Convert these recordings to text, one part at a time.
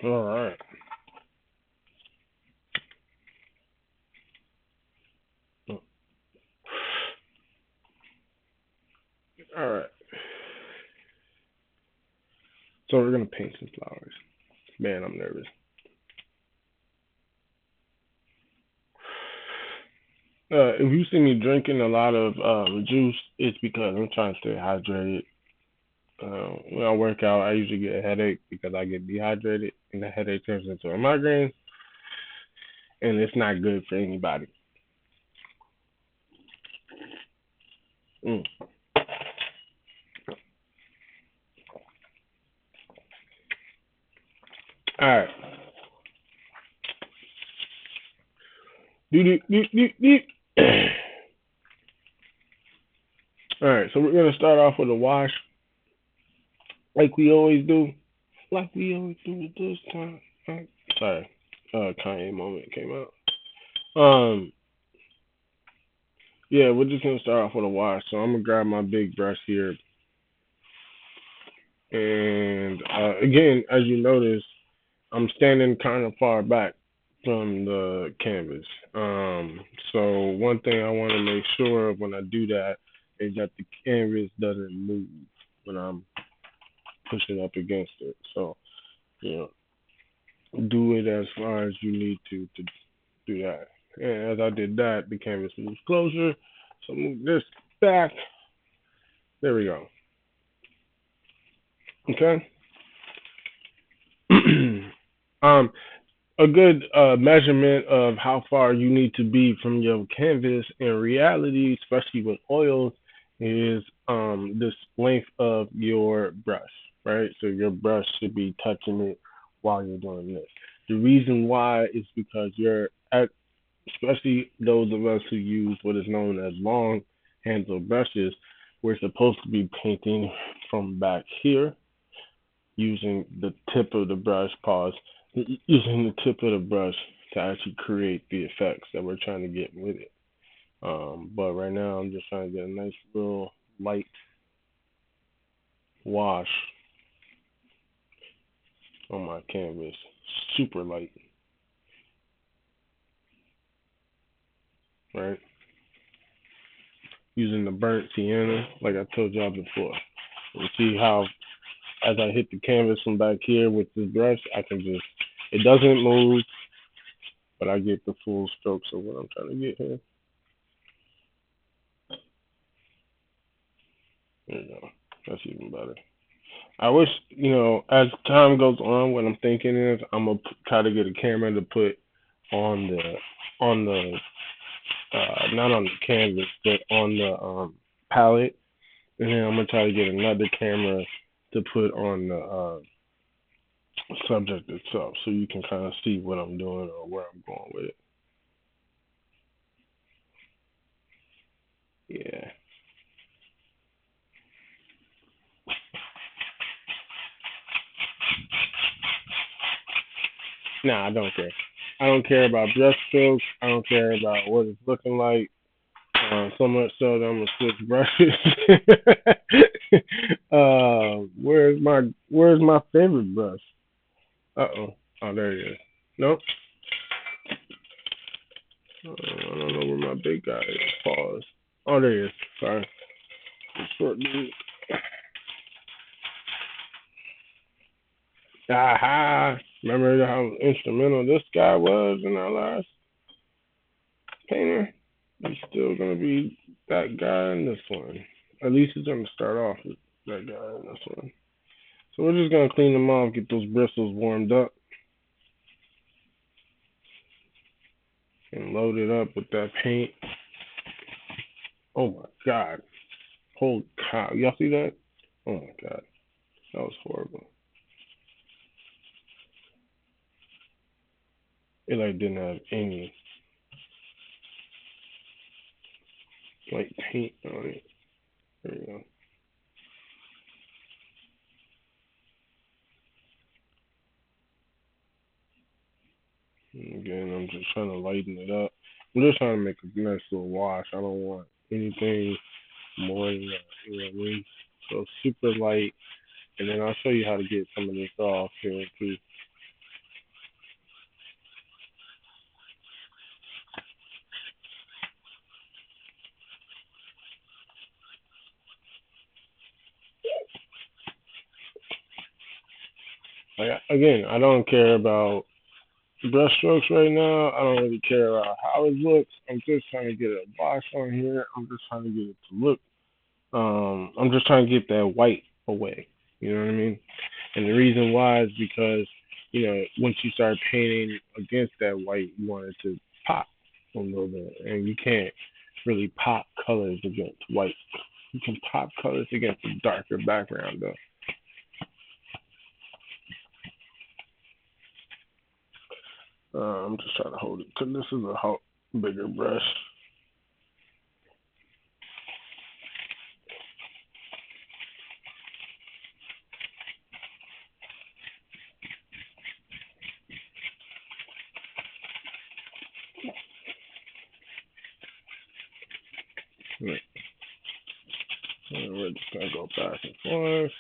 All right. All right. So we're gonna paint some flowers. Man, I'm nervous. If you see me drinking a lot of juice, it's because I'm trying to stay hydrated. When I work out, I usually get a headache because I get dehydrated, and the headache turns into a migraine, and it's not good for anybody. Mm. All right. Do, do, do, do, do. All right. So we're gonna start off with a wash, like we always do. Like we always do this time. Right? Sorry. Kanye moment came out. Yeah, we're just gonna start off with a wash. So I'm gonna grab my big brush here, and again, as you notice, I'm standing kind of far back from the canvas. So one thing I want to make sure of when I do that is that the canvas doesn't move when I'm pushing up against it. So you do it as far as you need to do that. And as I did that, the canvas moves closer. So move this back. There we go. Okay. um, a good measurement of how far you need to be from your canvas in reality, especially with oils, is this length of your brush, right? So your brush should be touching it while you're doing this. The reason why is because especially those of us who use what is known as long handle brushes, we're supposed to be painting from back here using the tip of the brush, pause, using the tip of the brush to actually create the effects that we're trying to get with it. But right now, I'm just trying to get a nice little light wash on my canvas, super light, right? Using the burnt sienna, like I told y'all before. You see how as I hit the canvas from back here with this brush, I can just, it doesn't move, but I get the full strokes of what I'm trying to get here. There you go. That's even better. I wish, as time goes on, what I'm thinking is I'm gonna try to get a camera to put on the not on the canvas, but on the palette, and then I'm gonna try to get another camera to put on the subject itself, so you can kind of see what I'm doing or where I'm going with it. Yeah. Nah, I don't care. I don't care about brush strokes. I don't care about what it's looking like. So much so that I'm gonna switch brushes. Where's my favorite brush? Uh-oh. Oh, there it is. Nope. I don't know where my big guy is. Pause. Oh, there he is. Sorry. Short dude. Aha! Remember how instrumental this guy was in our last painter? He's still gonna be that guy in this one. At least he's gonna start off with that guy in this one. So we're just gonna clean them off, get those bristles warmed up, and load it up with that paint. Oh my god. Holy cow. Y'all see that? Oh my god. That was horrible. It like didn't have any like paint on it. There you go. And again, I'm just trying to lighten it up. I'm just trying to make a nice little wash. I don't want anything more than that. You know what I mean? So super light. And then I'll show you how to get some of this off here too. Like again, I don't care about brush strokes right now. I don't really care about how it looks. I'm just trying to get a wash on here. I'm just trying to get it to look. I'm just trying to get that white away. You know what I mean? And the reason why is because, once you start painting against that white, you want it to pop a little bit. And you can't really pop colors against white. You can pop colors against a darker background, though. I'm just trying to hold it because this is a bigger brush. Right. And we're just going to go back and forth.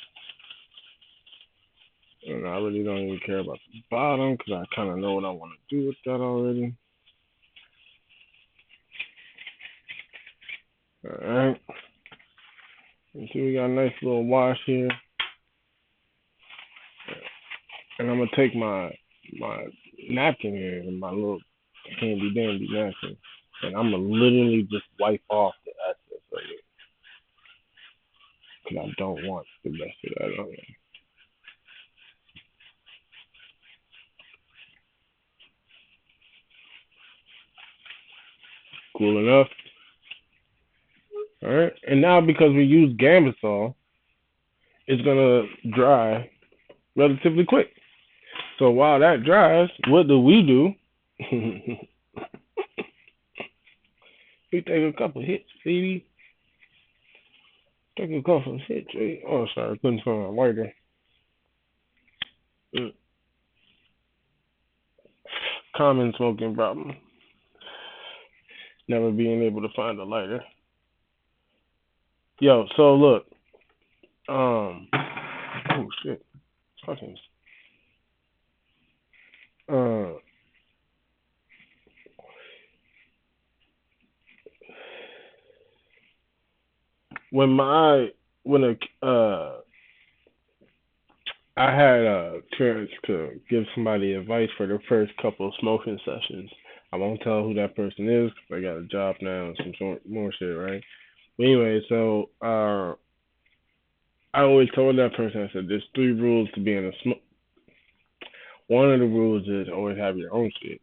And I really don't even care about the bottom because I kind of know what I want to do with that already. All right. And see, we got a nice little wash here. And I'm gonna take my napkin here and my little handy dandy napkin, and I'm gonna literally just wipe off the excess of it because I don't want the rest of that on there. Cool enough. All right. And now because we use Gambasol, it's gonna dry relatively quick. So while that dries, what do? We take a couple hits, baby. Take a couple hits, right? Oh, sorry, I couldn't find my lighter. Mm. Common smoking problem. Never being able to find a lighter. Yo, so look, oh shit, fucking, uh, when my when I had a chance to give somebody advice for their first couple of smoking sessions. I won't tell who that person is because I got a job now and some sort more shit, right? But anyway, so I always told that person, I said, there's three rules to being a smoke. One of the rules is always have your own shit.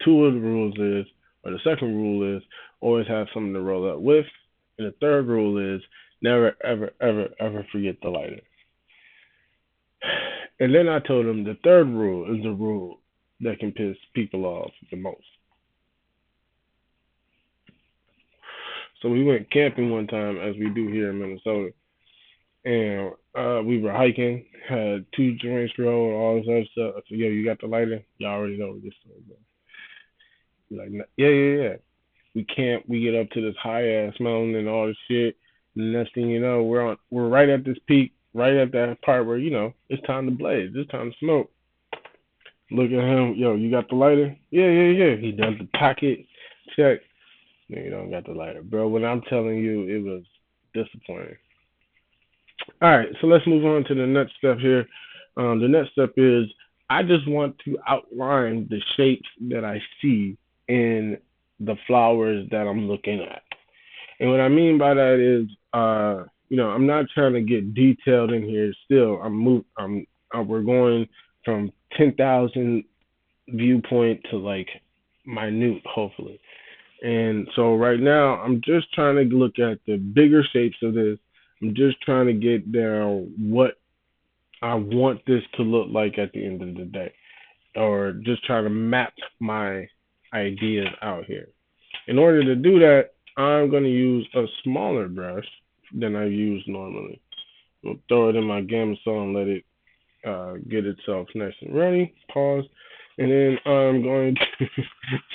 Two of the rules is, or the second rule is, always have something to roll up with. And the third rule is, never, ever, ever, ever forget the lighter. And then I told him the third rule is the rule that can piss people off the most. So we went camping one time, as we do here in Minnesota, and we were hiking, had two joints rolled, all this other stuff. I said, "Yo, you got the lighter? Y'all already know where this story goes." He's like, "Yeah, yeah, yeah." We camp, we get up to this high ass mountain and all this shit. And the next thing you know, we're right at this peak, right at that part where it's time to blaze, it's time to smoke. Look at him, yo, you got the lighter? Yeah, yeah, yeah. He does the pocket check. No, you don't got the lighter, bro. When I'm telling you, it was disappointing. All right, so let's move on to the next step here. The next step is I just want to outline the shapes that I see in the flowers that I'm looking at. And what I mean by that is, I'm not trying to get detailed in here. Still, we're going from 10,000 viewpoint to like minute, hopefully. And so right now, I'm just trying to look at the bigger shapes of this. I'm just trying to get down what I want this to look like at the end of the day, or just try to map my ideas out here. In order to do that, I'm going to use a smaller brush than I use normally. We'll throw it in my gamma saw and let it get itself nice and ready. Pause. And then I'm going to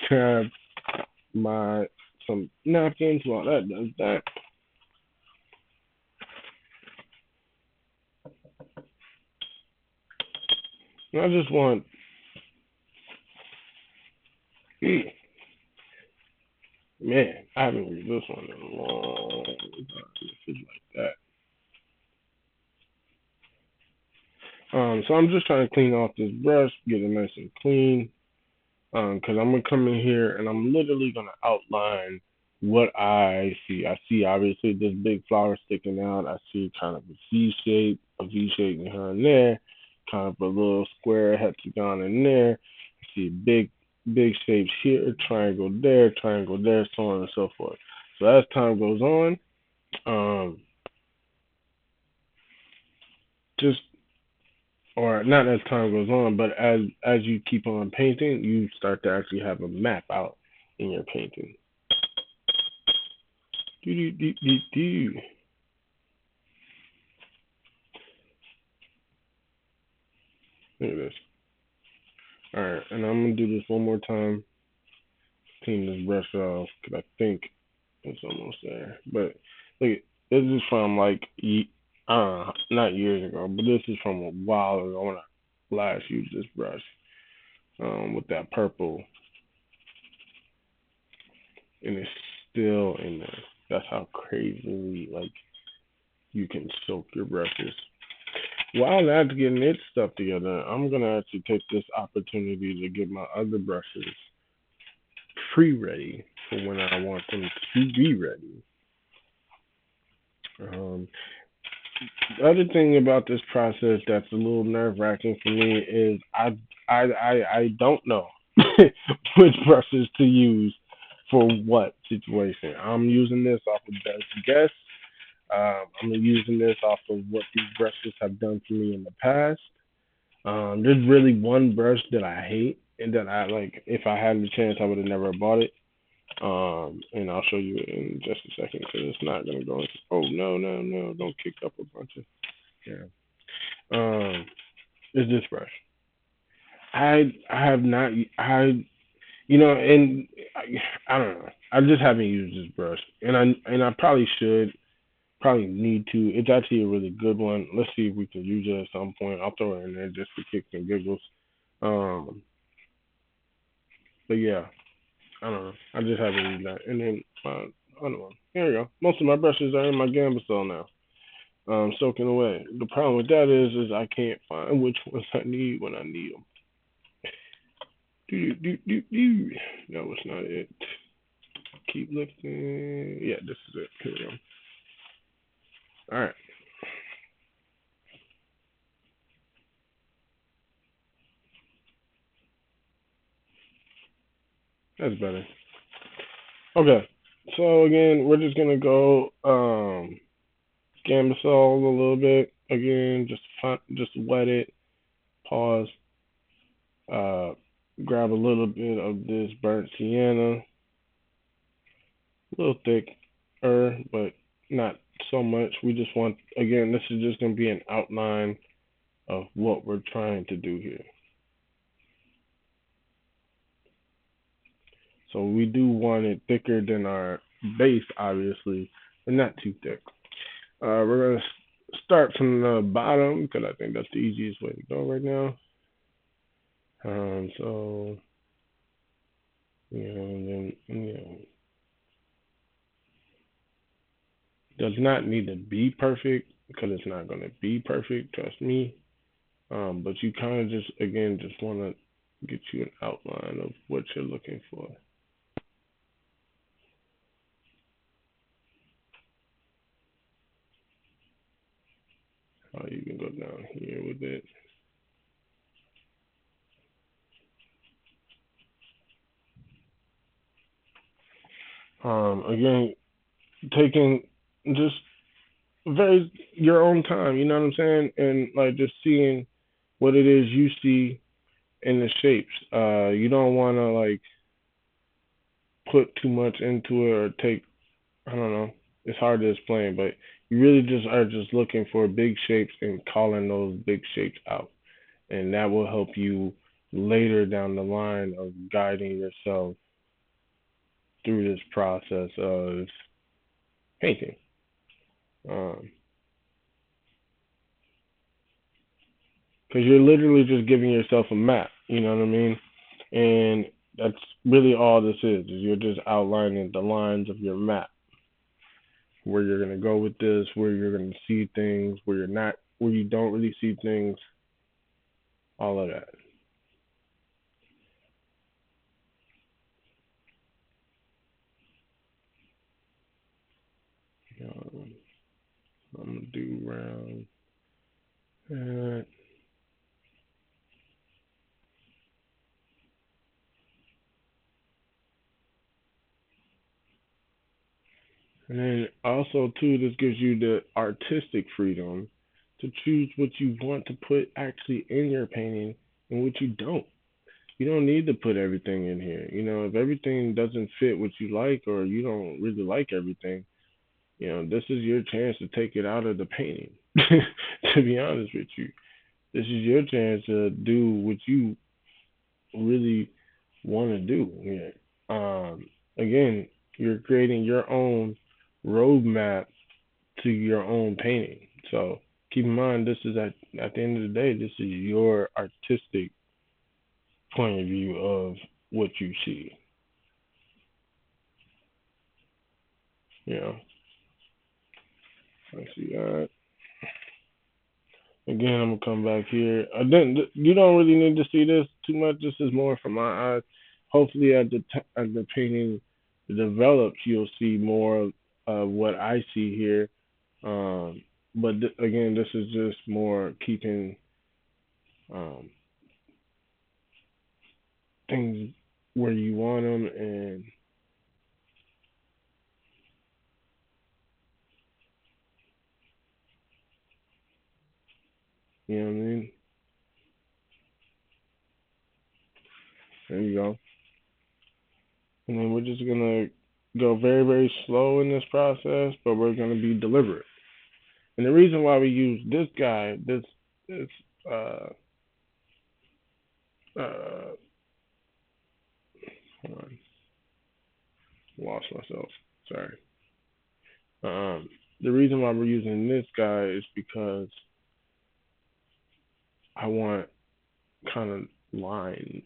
grab my some napkins while that does that. And I just want, man, I haven't read this one in a long time. It's like that. So I'm just trying to clean off this brush, get it nice and clean. Because I'm gonna come in here and I'm literally gonna outline what I see. I see obviously this big flower sticking out. I see kind of a V shape here and there, kind of a little square hexagon in there. I see big shapes here, triangle there, so on and so forth. So as time goes on, um, just or not as time goes on, but as you keep on painting, you start to actually have a map out in your painting. Do, do, do, do, do. Look at this. All right, and I'm gonna do this one more time. Clean this brush off because I think it's almost there. But look, this is from like not years ago, but this is from a while ago when I last used this brush. With that purple, and it's still in there. That's how crazily like you can soak your brushes. While that's getting its stuff together, I'm gonna actually take this opportunity to get my other brushes pre-ready for when I want them to be ready. Um, the other thing about this process that's a little nerve-wracking for me is I don't know which brushes to use for what situation. I'm using this off of best guess. I'm using this off of what these brushes have done for me in the past. There's really one brush that I hate and that I like. If I had the chance, I would have never bought it. And I'll show you in just a second because it's not gonna go into. Oh no, no, no! Don't kick up a bunch of. Yeah. Is this brush? I have not. And I don't know. I just haven't used this brush, and I probably should. Probably need to. It's actually a really good one. Let's see if we can use it at some point. I'll throw it in there just for kicks and giggles. Um, but yeah, I don't know. I just haven't used that. And then other one. Here we go. Most of my brushes are in my Gambasol now. Soaking away. The problem with that is I can't find which ones I need when I need them. Do do do do. No, it's not it. Keep lifting. Yeah, this is it. Here we go. All right, that's better. Okay, so again, we're just gonna go Gambasol a little bit again. Just wet it. Pause. Uh, grab a little bit of this burnt sienna. A little thick, but not so much. We just want again. This is just gonna be an outline of what we're trying to do here. So we do want it thicker than our base, obviously, but not too thick. We're gonna start from the bottom because I think that's the easiest way to go right now. So then does not need to be perfect because it's not gonna be perfect. Trust me. But you kind of just again just want to get you an outline of what you're looking for. How you can go down here with it. Again, taking just very your own time. You know what I'm saying? And like just seeing what it is you see in the shapes. You don't want to like put too much into it or take. I don't know. It's hard to explain, but you really just are just looking for big shapes and calling those big shapes out, and that will help you later down the line of guiding yourself through this process of painting. Um, because you're literally just giving yourself a map. You know what I mean? And that's really all this is you're just outlining the lines of your map, where you're gonna go with this, where you're gonna see things, where you're not, where you don't really see things. all of that. Um, I'm gonna do around that. And then also too, this gives you the artistic freedom to choose what you want to put actually in your painting and what you don't. You don't need to put everything in here. If everything doesn't fit what you like or you don't really like everything, this is your chance to take it out of the painting. To be honest with you, this is your chance to do what you really want to do. Yeah. Again, you're creating your own roadmap to your own painting. So keep in mind, this is at the end of the day, this is your artistic point of view of what you see. You know, I see that. Again, I'm gonna come back here. I didn't. You don't really need to see this too much. This is more from my eyes. Hopefully, as the painting develops, you'll see more of what I see here. But again, this is just more keeping um, things where you want them, and you know what I mean. There you go. And then we're just gonna go very, very slow in this process, but we're gonna be deliberate. And the reason why we use this guy, this uh uh hold on, lost myself. Sorry. The reason why we're using this guy is because I want kind of lines,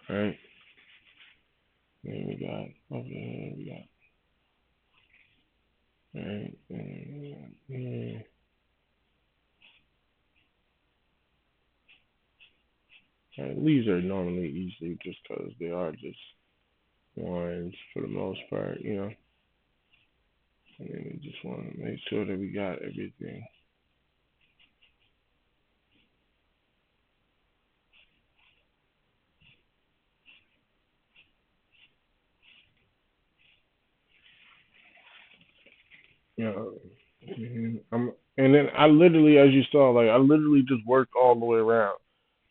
right? Then we got over here, we got right, and yeah. Right. Leaves are normally easy just because they are just lines for the most part. And then we just want to make sure that we got everything. You know, and then I literally, as you saw, like I literally just worked all the way around.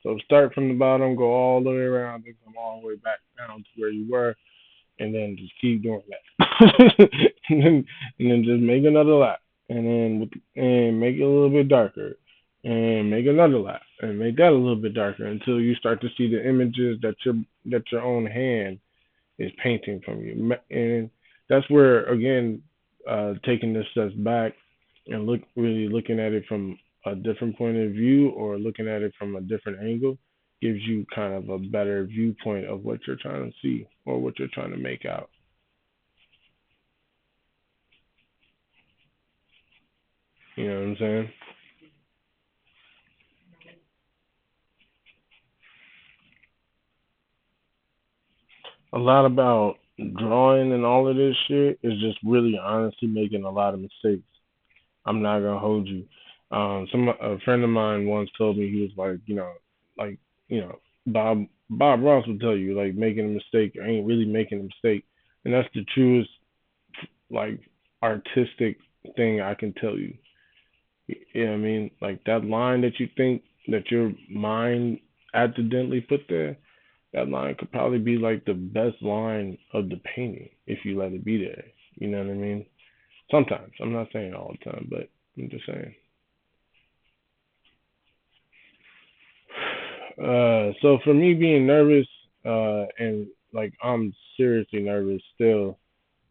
So start from the bottom, go all the way around, then come all the way back down to where you were, and then just keep doing that. and then just make another lap, and make it a little bit darker, and make another lap, and make that a little bit darker until you start to see the images that your own hand is painting from you. And that's where again, taking this steps back and really looking at it from a different point of view or looking at it from a different angle gives you kind of a better viewpoint of what you're trying to see or what you're trying to make out. You know what I'm saying? A lot about drawing and all of this shit is just really honestly making a lot of mistakes. I'm not gonna hold you. Some A friend of mine once told me he was like, like you know, Bob Ross would tell you like making a mistake ain't really making a mistake, and that's the truest like artistic thing I can tell you. You know what I mean? Like that line that you think that your mind accidentally put there, that line could probably be like the best line of the painting if you let it be there. You know what I mean? Sometimes. I'm not saying all the time, but I'm just saying. So for me being nervous, and like I'm seriously nervous still.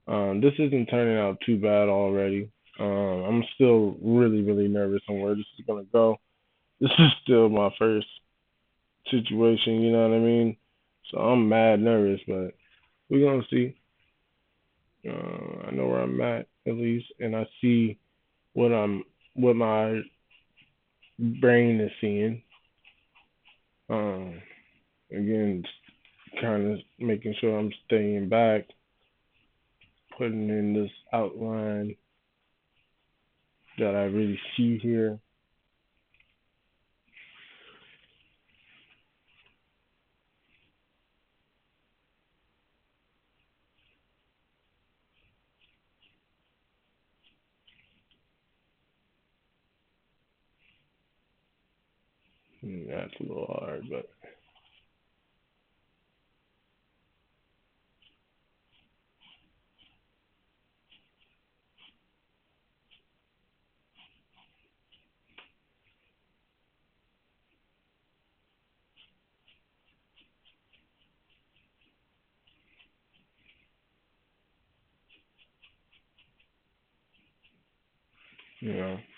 This isn't turning out too bad already. I'm still really, really nervous on where this is gonna go. This is still my first situation, you know what I mean? So I'm mad nervous, but we're gonna see. I know where I'm at least, and I see what what my brain is seeing. Um, Again, kind of making sure I'm staying back, putting in this outline that I really see here. That's a little hard, but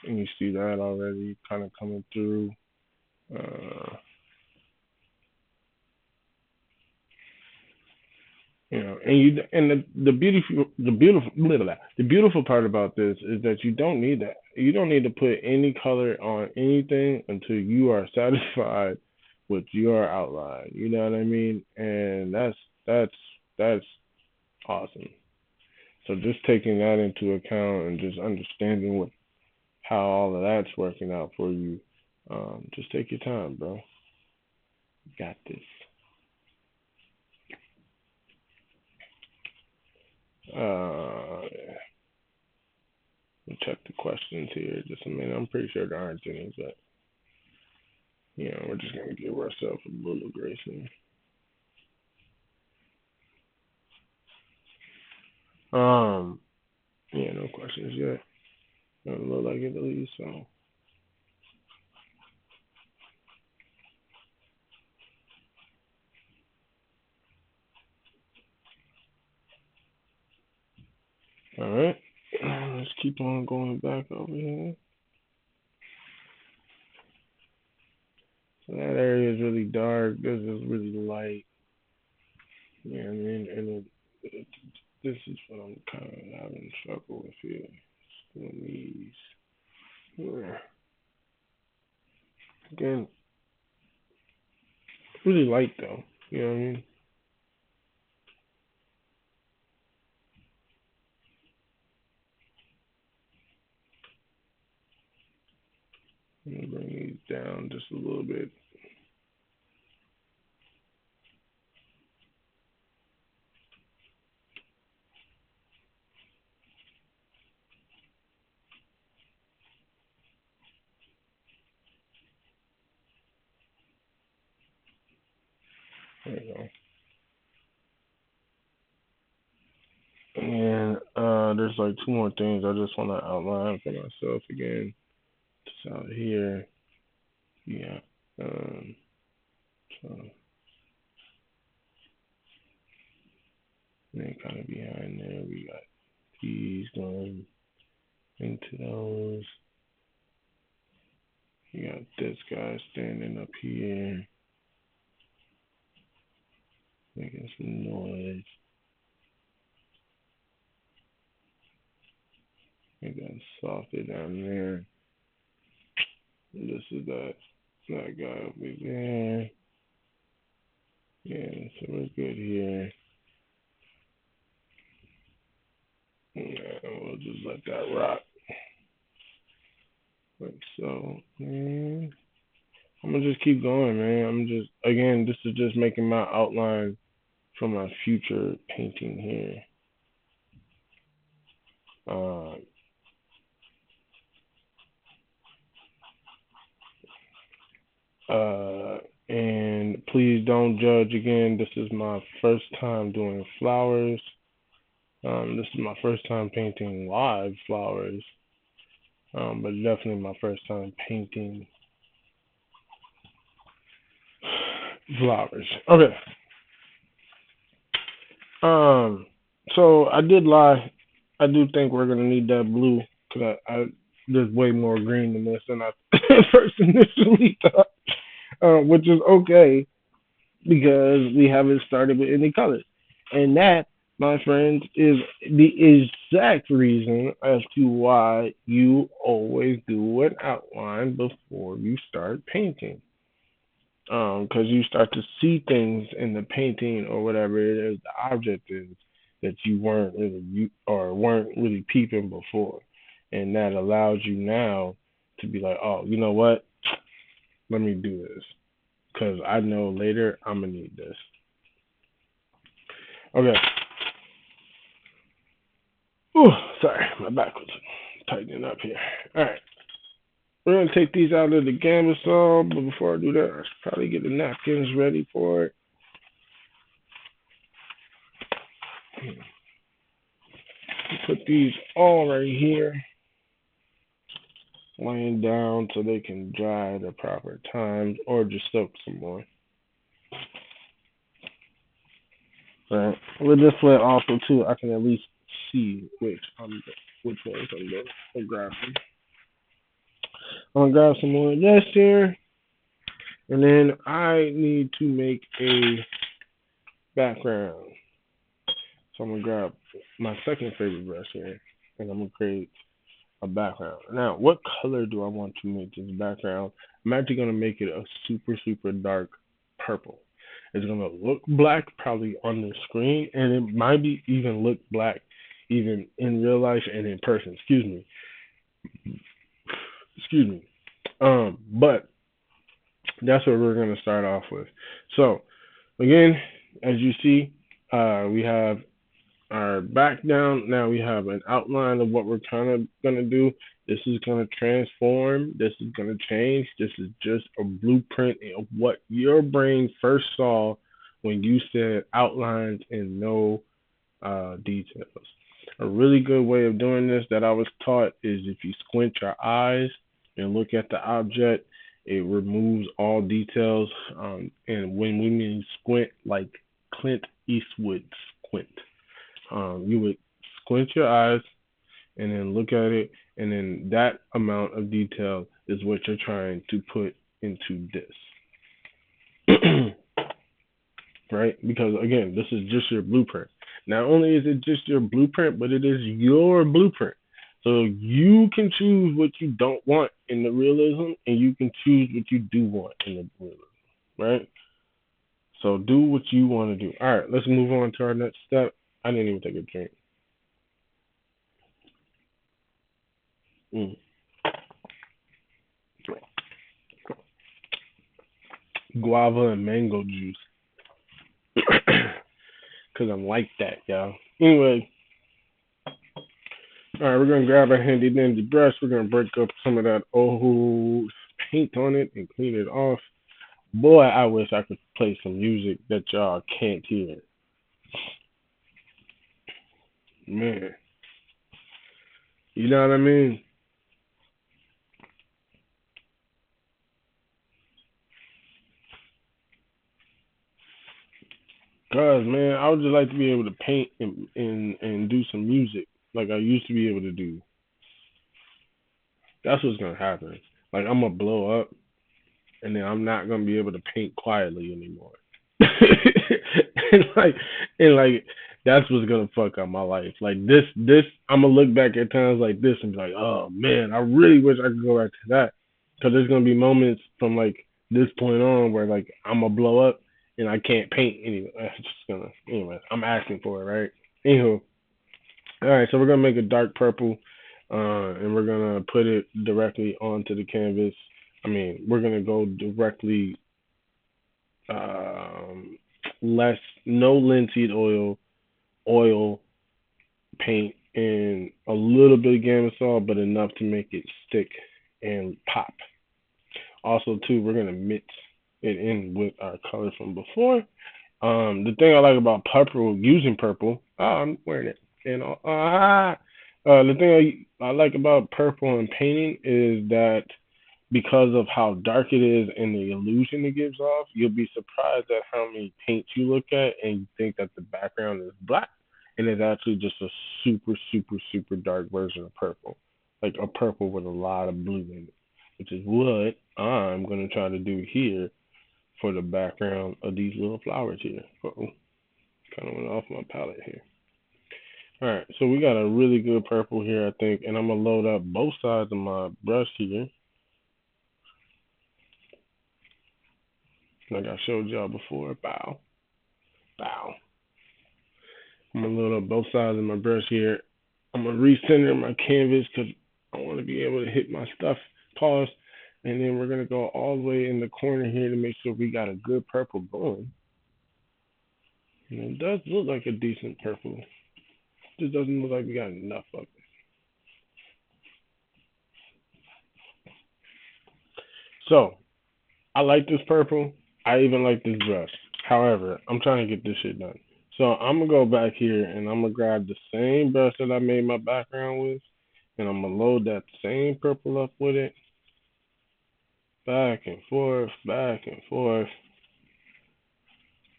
and you see that already kind of coming through. Uh, and the beautiful part about this is that you don't need that. You don't need to put any color on anything until you are satisfied with your outline. You know what I mean? And that's that's awesome. So just taking that into account and just understanding what how all of that's working out for you. Just take your time, bro. You got this. Let me check the questions here. Just a minute. I'm pretty sure there aren't any, but we're just gonna give ourselves a little grace here. Um, no questions yet. Doesn't look like it at least. So, all right. Let's keep on going back over here. So that area is really dark. This is really light. Yeah, I mean, it, this is what I'm kind of having trouble with here. Doing these. Yeah. Again, really light though. You know what I mean? I'm gonna bring these down just a little bit. There you go. And there's like two more things I just want to outline for myself again. Just out here, yeah. Um, so then kind of behind there, we got these going into those. You got this guy standing up here, making some noise. We got softer down there. And this is that guy over there. Yeah, so we're good here. Yeah, we'll just let that rock. Like so, man. I'm gonna just keep going, man. I'm just again, this is just making my outline for my future painting here. Uh, uh, and please don't judge again. This is my first time doing flowers. This is my first time painting live flowers. But definitely my first time painting flowers. Okay. Um, so I did lie. I do think we're gonna need that blue because there's way more green than this than I first initially thought, which is okay because we haven't started with any colors. And that, my friends, is the exact reason as to why you always do an outline before you start painting. Because you start to see things in the painting or whatever it is the object is that you weren't really or weren't really peeping before, and that allows you now to be like, oh, you know what? Let me do this because I know later I'm gonna need this. Okay. Ooh, sorry, my back was tightening up here. All right, we're gonna take these out of the canvas saw, but before I do that, I should probably get the napkins ready for it. Put these all right here, laying down so they can dry at the proper times, or just soak some more. Right. With this way also too, I can at least see which ones I'm gonna grab them. I'm gonna grab some more of this here, and then I need to make a background. So I'm gonna grab my second favorite brush here, and I'm gonna create a background. Now, what color do I want to make this background? I'm actually gonna make it a super super dark purple. It's gonna look black probably on the screen, and it might be even look black even in real life and in person. Excuse me. But that's what we're gonna start off with. So again, as you see, we have our back down. Now we have an outline of what we're kind of gonna do. This is gonna transform. This is gonna change. This is just a blueprint of what your brain first saw when you said outlines and no details. A really good way of doing this that I was taught is if you squint your eyes and look at the object, it removes all details. And when we mean squint, like Clint Eastwood squint, you would squint your eyes and then look at it, and then that amount of detail is what you're trying to put into this. Right? Because again, this is just your blueprint. Not only is it just your blueprint, but it is your blueprint. So you can choose what you don't want in the realism, and you can choose what you do want in the realism, right? So do what you want to do. All right, let's move on to our next step. I didn't even take a drink. Mm. Guava and mango juice. Because I'm like that, y'all. Anyway, all right, we're going to grab a handy dandy brush. We're going to break up some of that old paint on it and clean it off. Boy, I wish I could play some music that y'all can't hear. Man, you know what I mean? Cause man, I would just like to be able to paint and do some music like I used to be able to do. That's what's gonna happen. Like I'm gonna blow up, and then I'm not gonna be able to paint quietly anymore. and like and like that's what's gonna fuck up my life. Like this I'm gonna look back at times like this and be like, oh man, I really wish I could go back to that. Cause there's gonna be moments from like this point on where like I'm gonna blow up and I can't paint anyway. It's just gonna anyway. I'm asking for it, right? Anywho, all right. So we're gonna make a dark purple, and we're gonna put it directly onto the canvas. I mean, we're gonna go directly um, less, no linseed oil paint, and a little bit of Gamasol, but enough to make it stick and pop. Also, too, we're gonna mix it in with our color from before. The thing I like about purple, using purple, I'm wearing it, the thing I like about purple and painting is that because of how dark it is and the illusion it gives off, you'll be surprised at how many paints you look at and you think that the background is black, and it's actually just a super, super, super dark version of purple. like a purple with a lot of blue in it, which is what I'm gonna try to do here for the background of these little flowers here. Uh-oh, kind of went off my palette here. All right, so we got a really good purple here, I think, and I'm gonna load up both sides of my brush here, like I showed y'all before. Bow, bow. I'm gonna load up both sides of my brush here. I'm gonna recenter my canvas because I want to be able to hit my stuff. Pause, and then we're gonna go all the way in the corner here to make sure we got a good purple going. And it does look like a decent purple. Just doesn't look like we got enough of it. So I like this purple. I even like this brush. However, I'm trying to get this shit done. So I'm gonna go back here and I'm gonna grab the same brush that I made my background with, and I'm gonna load that same purple up with it, back and forth, back and forth,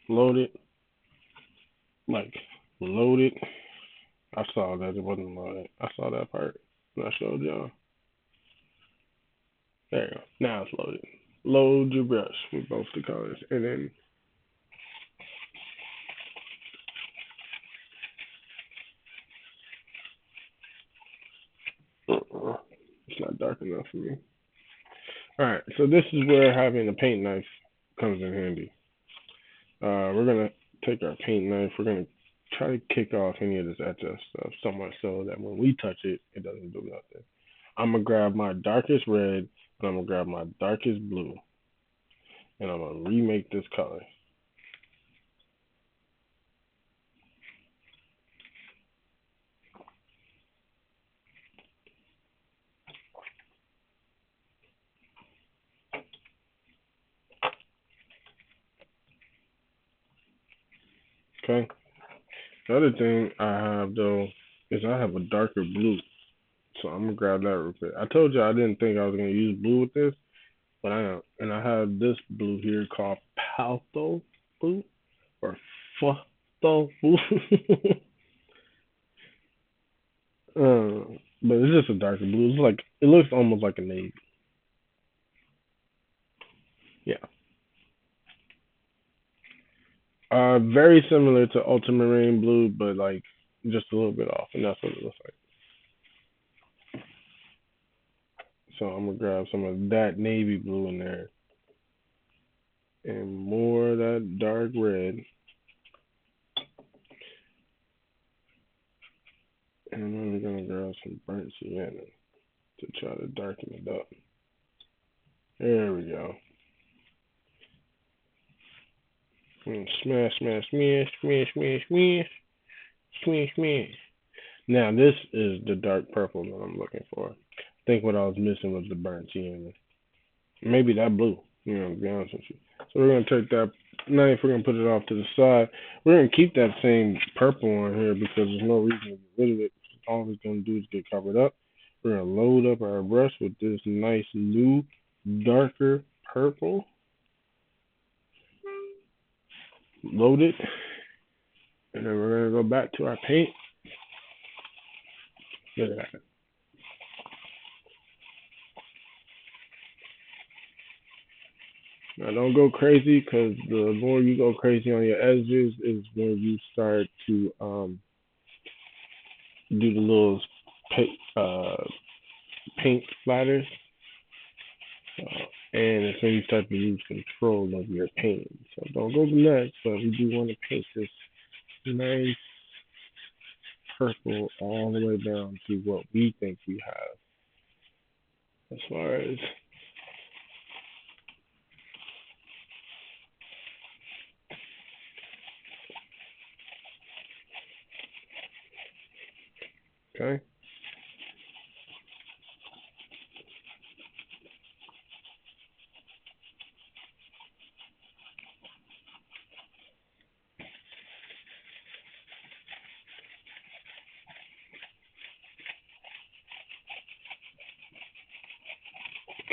load it, like load it. I saw that it wasn't loaded. I saw that part. And I showed y'all. There you go. Now it's loaded. Load your brush with both the colors, and then it's not dark enough for me. All right, so this is where having a paint knife comes in handy. We're gonna take our paint knife. We're gonna try to kick off any of this excess stuff so much so that when we touch it, it doesn't do nothing. I'm gonna grab my darkest red and I'm gonna grab my darkest blue and I'm gonna remake this color. Okay. The other thing I have though is I have a darker blue, so I'm gonna grab that real quick. I told you I didn't think I was gonna use blue with this, but I am, and I have this blue here called Palto blue or Fusto blue. But it's just a darker blue. It's like it looks almost like a navy. Yeah. Very similar to ultramarine blue, but like just a little bit off, and that's what it looks like. So I'm gonna grab some of that navy blue in there, and more of that dark red, and then we're gonna grab some burnt sienna to try to darken it up. There we go. And smash, smash, smash, smash, smash, smash, smash, smash. Now this is the dark purple that I'm looking for. I think what I was missing was the burnt sienna. Maybe that blue, to be honest with you. So we're gonna take that knife, we're gonna put it off to the side. We're gonna keep that same purple on here because there's no reason to get rid of it. All it's gonna do is get covered up. We're gonna load up our brush with this nice new darker purple. Load it. And then we're gonna go back to our paint. Look at that. Now don't go crazy because the more you go crazy on your edges is when you start to do the little paint, paint splatters, and it's when you start to lose control of your paint. So don't go nuts, but we do want to paint this nice purple all the way down to what we think we have as far as okay.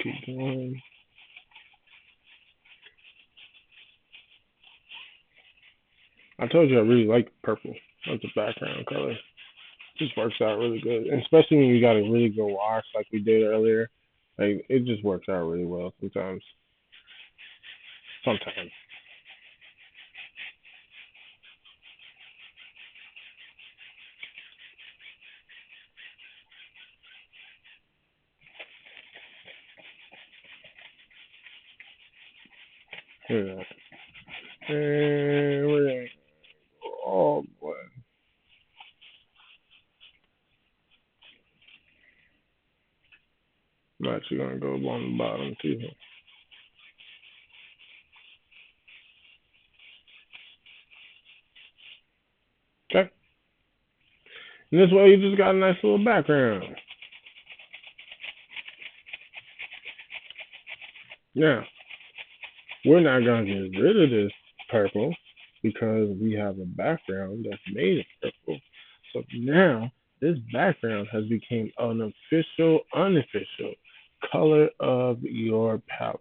Keep going. I told you I really like purple. That's a background color. Just works out really good, and especially when you got a really good wash like we did earlier. Like it just works out really well sometimes. Sometimes. Yeah. And we're oh boy. I'm actually gonna go along the bottom too. Okay. And this way you just got a nice little background. Now, we're not gonna get rid of this purple because we have a background that's made of purple. So now this background has become an official, unofficial color of your palette.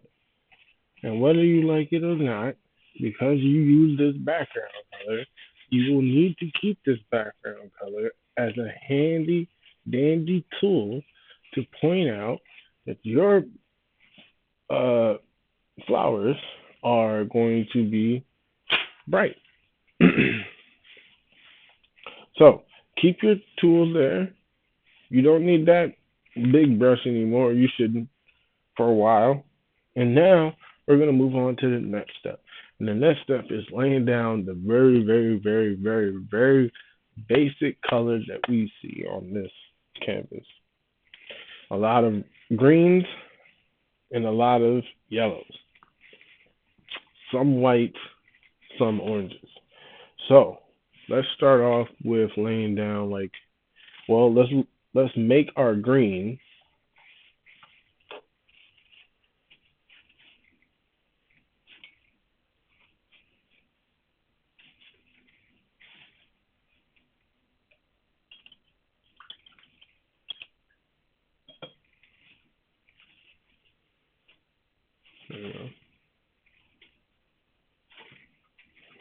And whether you like it or not, because you use this background color, you will need to keep this background color as a handy dandy tool to point out that your uh, flowers are going to be bright. So keep your tools there. You don't need that big brush anymore. You shouldn't for a while. And now we're going to move on to the next step. And the next step is laying down the very, very, very, very, very basic colors that we see on this canvas. A lot of greens and a lot of yellows, some whites, some oranges. So let's start off with laying down like, well, let's make our green.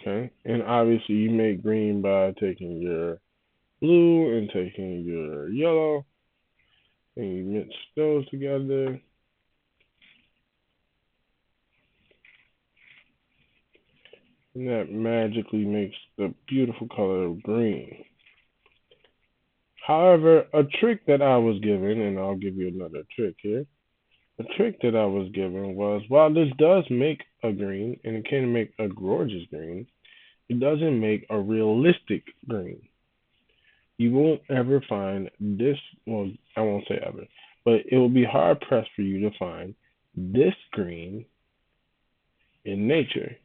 Okay, and obviously you make green by taking your blue and taking your yellow and you mix those together. And that magically makes the beautiful color of green. However, a trick that I was given, and I'll give you another trick here. A trick that I was given was while this does make a green, and it can make a gorgeous green, it doesn't make a realistic green. You won't ever find this, well, I won't say ever, but it will be hard pressed for you to find this green in nature.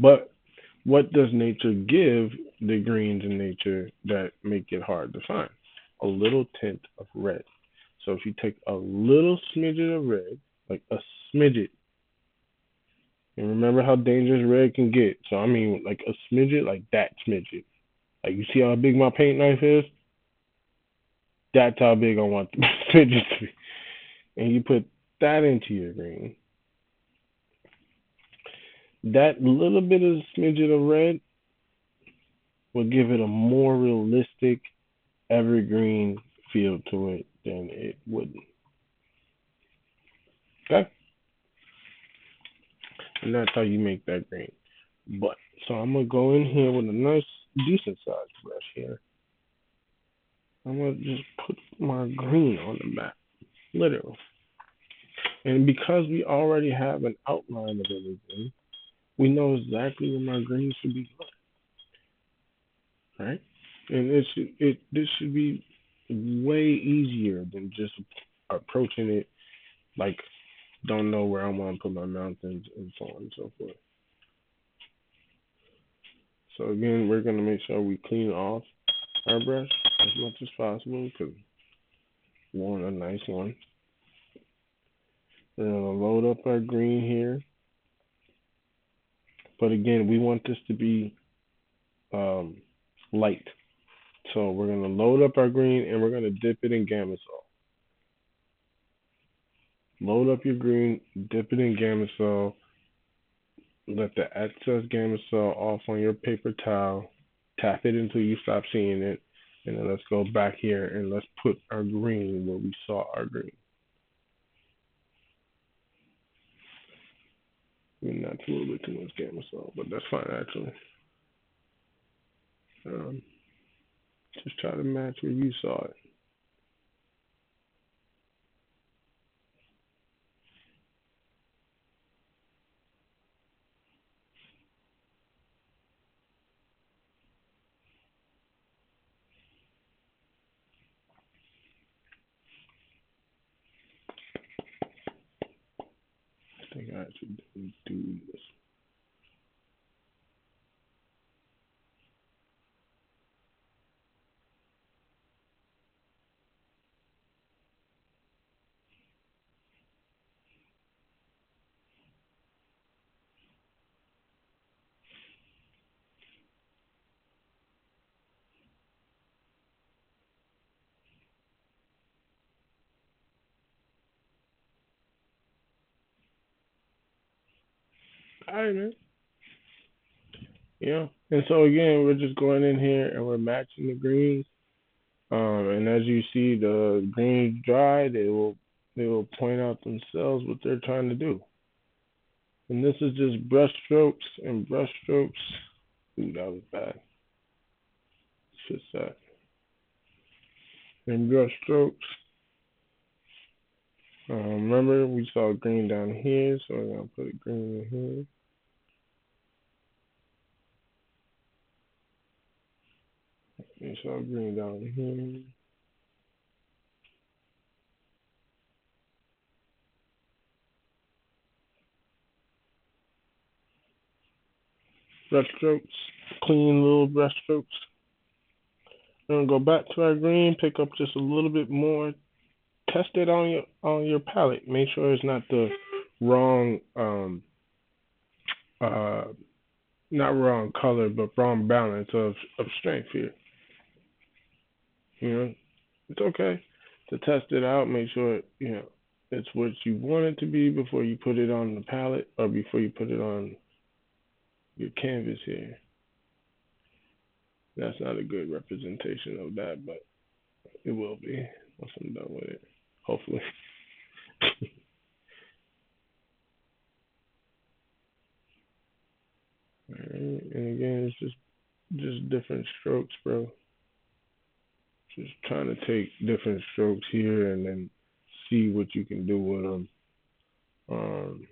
But what does nature give the greens in nature that make it hard to find? A little tint of red. So if you take a little smidget of red, like a smidget, and remember how dangerous red can get. So I mean like a smidget, like that smidget. Like you see how big my paint knife is? That's how big I want the smidget to be. And you put that into your green. That little bit of smidget of red will give it a more realistic evergreen feel to it than it wouldn't. Okay? And that's how you make that green. But so I'm gonna go in here with a nice decent sized brush here. I'm gonna just put my green on the back. Literally. And because we already have an outline of everything, we know exactly where my green should be going, right? And this should be way easier than just approaching it like don't know where I want to put my mountains and so on and so forth. So again, we're gonna make sure we clean off our brush as much as possible because we want a nice one. We're gonna load up our green here, but again, we want this to be um, light. So we're gonna load up our green and we're gonna dip it in Gamsol. Load up your green, dip it in Gamsol. Let the excess Gamsol off on your paper towel. Tap it until you stop seeing it, And then let's go back here and let's put our green where we saw our green. I mean, that's a little bit too much gamma salt, but that's fine actually. Um, just try to match where you saw it. I think I actually didn't do this. All right, man. Yeah. And so again, we're just going in here and we're matching the greens. And as you see the greens dry, they will point out themselves what they're trying to do. And this is just brush strokes and brush strokes. Ooh, that was bad. It's just that. And brush strokes. Remember, we saw green down here, so we're going to put a green in here. We saw green down here. Brush strokes. Clean little brush strokes. We're going to go back to our green, pick up just a little bit more. Test it on your palette. Make sure it's not the wrong uh not wrong color, but wrong balance of strength here. You know, it's okay to test it out. Make sure it's what you want it to be before you put it on the palette or before you put it on your canvas here. That's not a good representation of that, but it will be once I'm done with it. Hopefully. All right. And again, it's just different strokes, bro. Just trying to take different strokes here and then see what you can do with them. Um,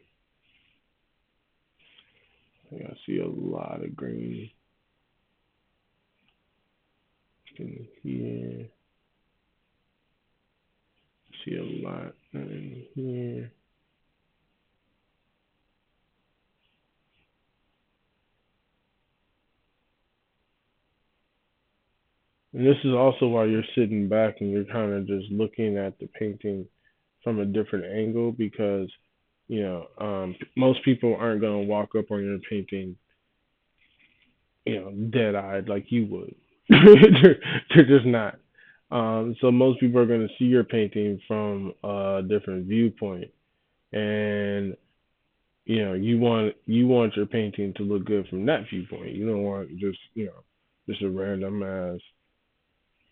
I see a lot of green in here. See a lot in here. And this is also why you're sitting back and you're kind of just looking at the painting from a different angle because, most people aren't going to walk up on your painting, dead eyed like you would. They're just not. So most people are going to see your painting from a different viewpoint, and you want your painting to look good from that viewpoint. You don't want just a random ass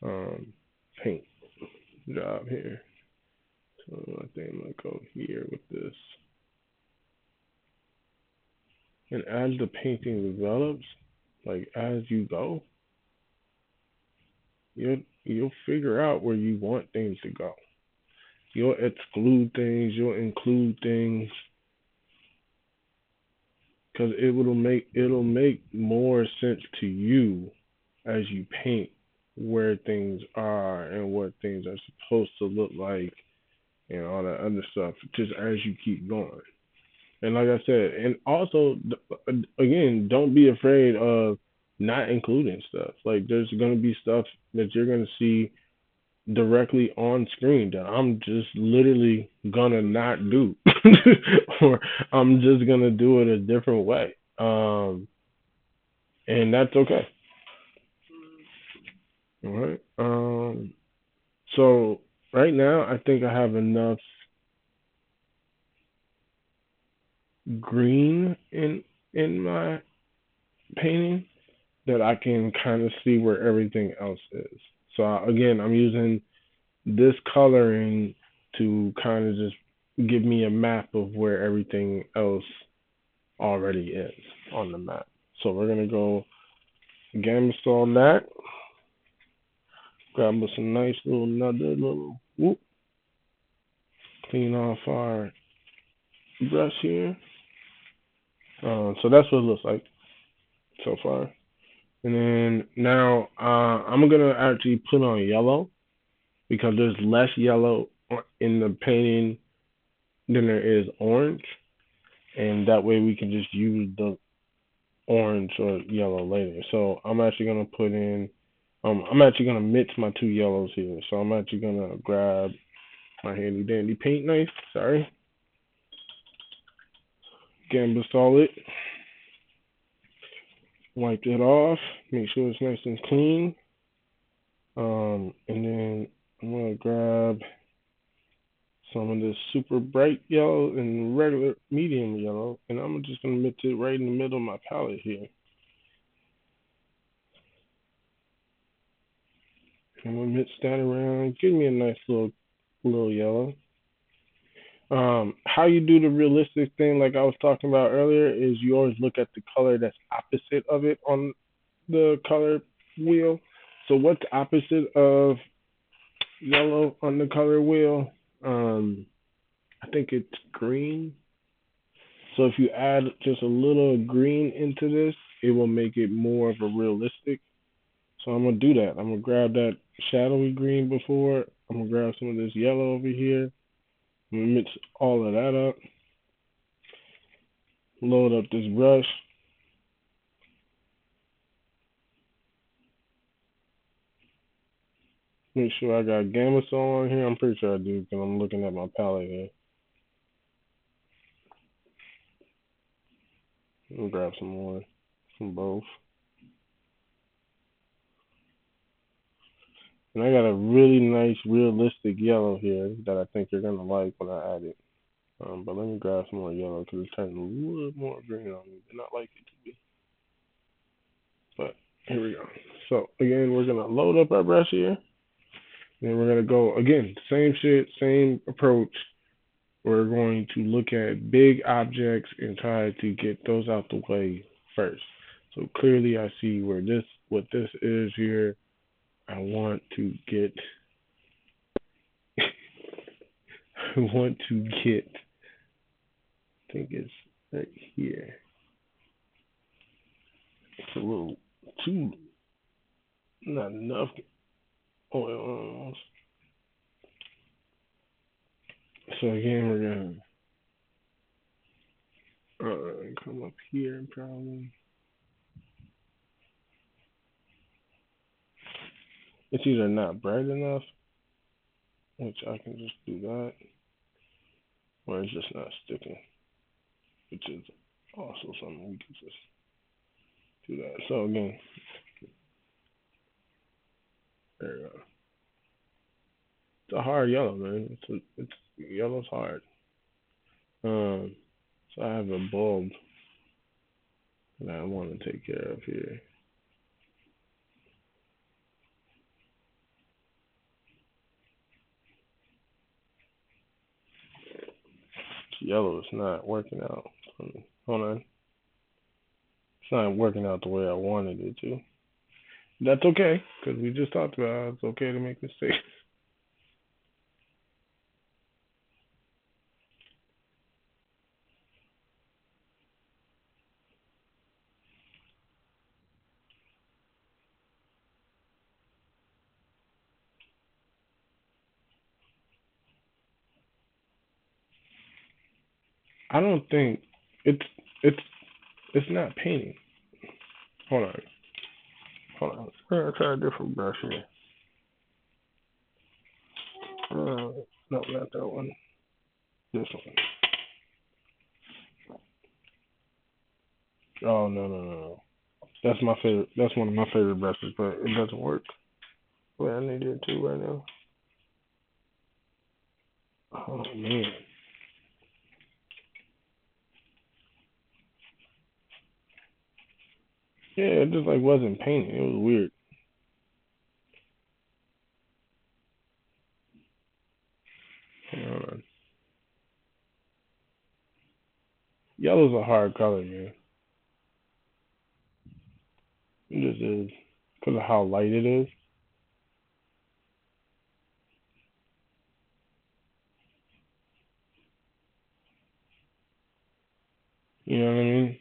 um, paint job here. So I think I'm gonna go here with this. And as the painting develops, like as you go, you'll figure out where you want things to go. You'll exclude things, you'll include things, because it'll make more sense to you as you paint where things are and what things are supposed to look like and all that other stuff just as you keep going. And like I said, and also again, don't be afraid of not including stuff. Like there's gonna be stuff that you're gonna see directly on screen that I'm just literally gonna not do, or I'm just gonna do it a different way. And that's okay. All right. So right now, I think I have enough green in my painting that I can kind of see where everything else is. So again, I'm using this coloring to kind of just give me a map of where everything else already is on the map. So we're gonna go gamma on that. Grab us a nice little another little whoop. Clean off our brush here. So that's what it looks like so far. And then now I'm gonna actually put on yellow because there's less yellow in the painting than there is orange, and that way we can just use the orange or yellow later. So I'm actually gonna put in, I'm actually gonna mix my two yellows here. So I'm actually gonna grab my handy dandy paint knife. Sorry, Gamba solid. Wipe it off. Make sure it's nice and clean. And then I'm gonna grab some of this super bright yellow and regular medium yellow, and I'm just gonna mix it right in the middle of my palette here. I'm gonna mix that around. Give me a nice little yellow. How you do the realistic thing, like I was talking about earlier, is you always look at the color that's opposite of it on the color wheel. So what's opposite of yellow on the color wheel? Um, I think it's green. So if you add just a little green into this, it will make it more of a realistic. So I'm gonna do that. I'm gonna grab that shadowy green before. I'm gonna grab some of this yellow over here. I'm gonna mix all of that up. Load up this brush. Make sure I got Gamma on here. I'm pretty sure I do because I'm looking at my palette here. I'll grab some more from both. And I got a really nice realistic yellow here that I think you're gonna like when I add it. But let me grab some more yellow because it's turning a little more green on me than I like it to be. But here we go. So again, we're gonna load up our brush here. And we're gonna go again, same shit, same approach. We're going to look at big objects and try to get those out the way first. So clearly I see what this is here. I want to get I want to get I think it's right here. It's a little too not enough oil almost. So again we're gonna come up here and probably it's either not bright enough, which I can just do that, or it's just not sticking, which is also something we can just do that. So again, there we go. It's a hard yellow, man. It's yellow's hard. Um, so I have a bulb that I want to take care of here. Yellow is not working out. Hold on, it's not working out the way I wanted it to. That's okay, because we just talked about how it's okay to make mistakes. I don't think it's it's it's not painting. Hold on, hold on. We're gonna try a different brush here. No, not that one. This one. Oh no. That's my favorite. That's one of my favorite brushes, but it doesn't work. Wait, I need it too right now. Oh man. Yeah, it just like wasn't painting. It was weird. Hold on. Yellow's a hard color, man. It just is because of how light it is. You know what I mean?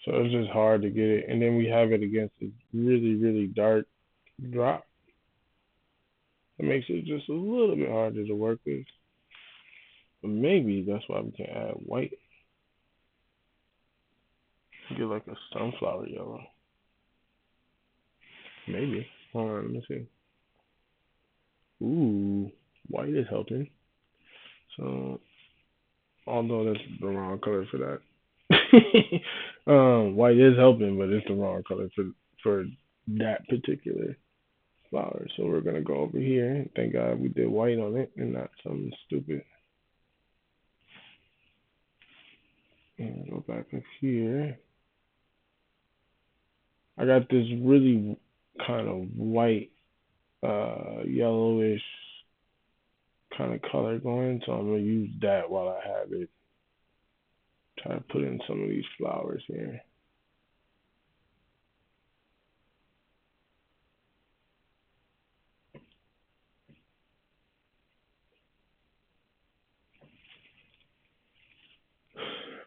So it's just hard to get it. And then we have it against this really, really dark drop. It makes it just a little bit harder to work with. But maybe that's why we can add white. Get like a sunflower yellow. Maybe. Hold on, let me see. Ooh, white is helping. So, although that's the wrong color for that. White is helping, but it's the wrong color for that particular flower. So we're gonna go over here. Thank God we did white on it and not something stupid. And go back up here. I got this really kind of white, yellowish kind of color going, so I'm gonna use that while I have it. Try to put in some of these flowers here.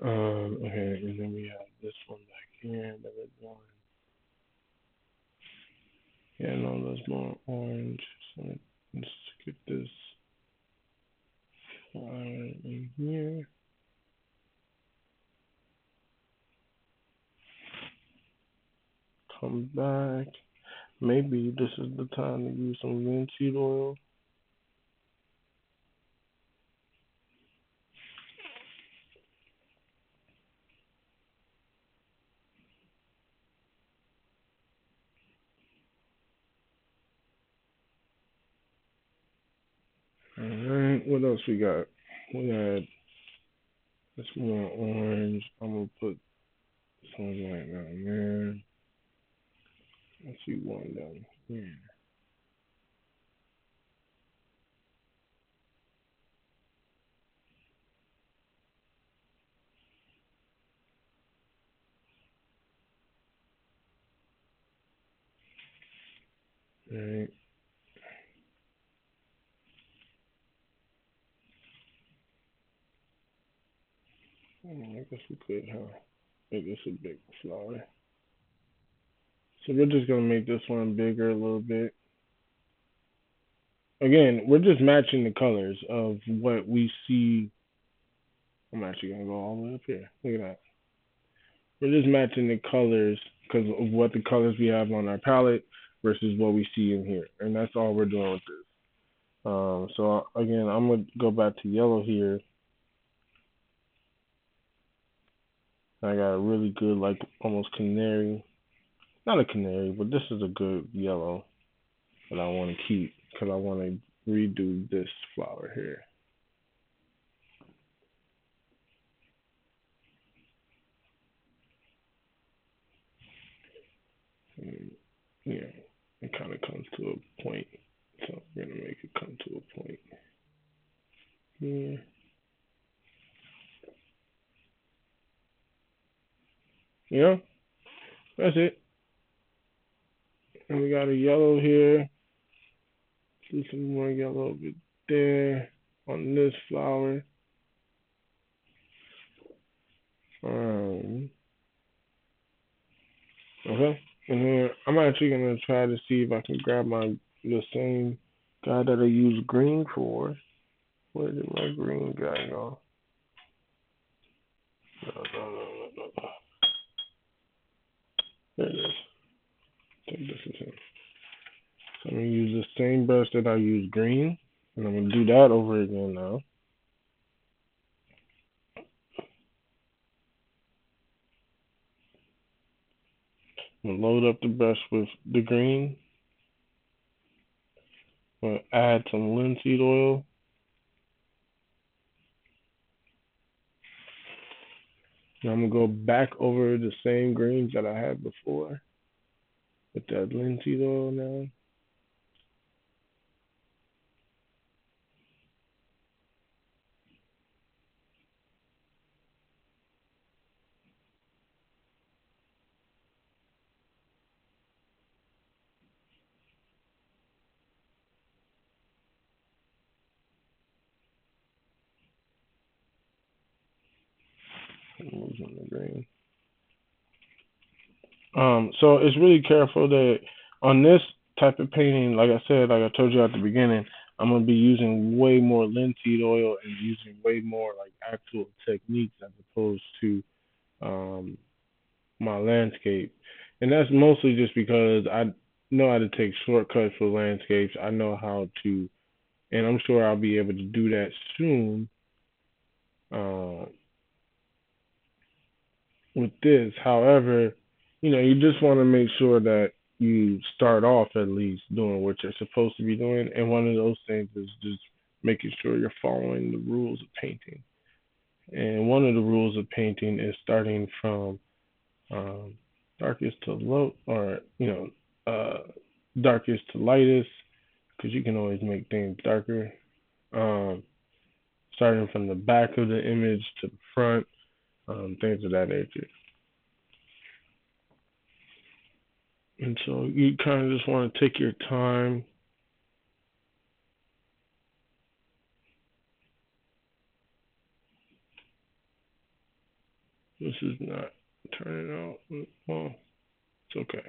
Okay, and then we have this one back here that we're going. Yeah, no, that's more orange. So let's get this flower in here. Come back. Maybe this is the time to use some linseed oil. Alright, what else we got? We got this more orange. I'm gonna put some white down there. Let's see one down here. Alright. I guess we could, huh? Make this a big flower. So we're just gonna make this one bigger a little bit. Again, we're just matching the colors of what we see. I'm actually gonna go all the way up here. Look at that. We're just matching the colors because of what the colors we have on our palette versus what we see in here, and that's all we're doing with this. So again, I'm gonna go back to yellow here. I got a really good, like almost canary. Not a canary, but this is a good yellow that I want to keep because I want to redo this flower here. And, yeah, it kind of comes to a point, so we're gonna make it come to a point. Yeah, you know, that's it. And we got a yellow here. Do some more yellow over there on this flower. Um, okay. And then I'm actually gonna try to see if I can grab the same guy that I use green for. Where did my green guy go? No, no, no, no, no. There it is. I think this is him. So I'm gonna use the same brush that I use green, and I'm gonna do that over again now. I'm gonna load up the brush with the green. I'm gonna add some linseed oil. And I'm gonna go back over the same greens that I had before with that linseed oil now. I'm losing the green. So it's really careful that on this type of painting, like I said, like I told you at the beginning, I'm gonna be using way more linseed oil and using way more like actual techniques as opposed to um my landscape. And that's mostly just because I know how to take shortcuts for landscapes. I know how to, and I'm sure I'll be able to do that soon. Uh, with this. However, you just want to make sure that you start off at least doing what you're supposed to be doing. And one of those things is just making sure you're following the rules of painting. And one of the rules of painting is starting from um, darkest to low, or darkest to lightest, because you can always make things darker. Um, Starting from the back of the image to the front, things of that nature. And so you kind of just want to take your time. This is not turning out well. It's okay.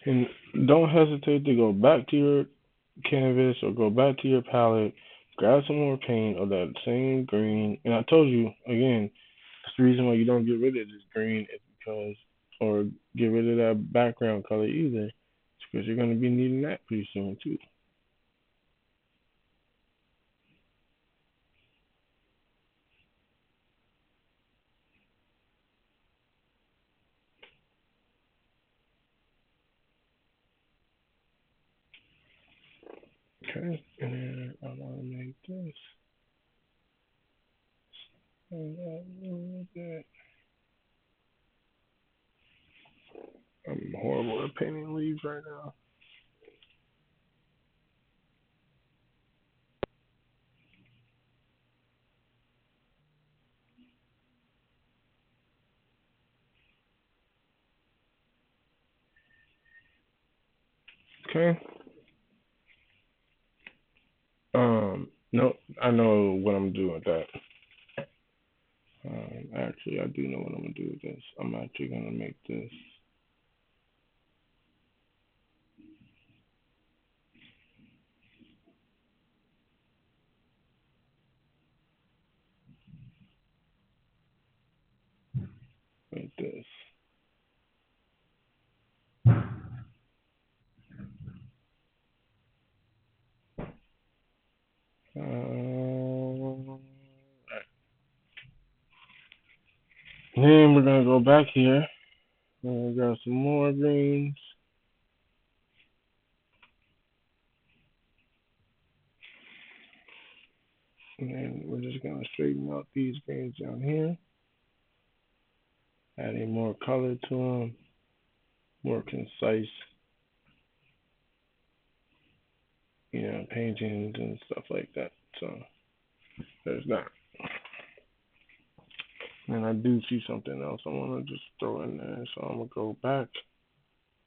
And don't hesitate to go back to your canvas or go back to your palette, grab some more paint of that same green. And I told you again, that's the reason why you don't get rid of this green is because, or get rid of that background color either. It's because you're going to be needing that pretty soon too. Okay, and then I want to make this. And that a little bit. I'm horrible at painting leaves right now. Okay. No, I know what I'm doing with that. Actually, I do know what I'm gonna do with this. I'm actually gonna make this. Like this. Then we're gonna go back here. We got some more greens, and then we're just gonna straighten out these greens down here, adding more color to them, more concise, paintings and stuff like that. So there's that. And I do see something else I want to just throw in there, so I'm gonna go back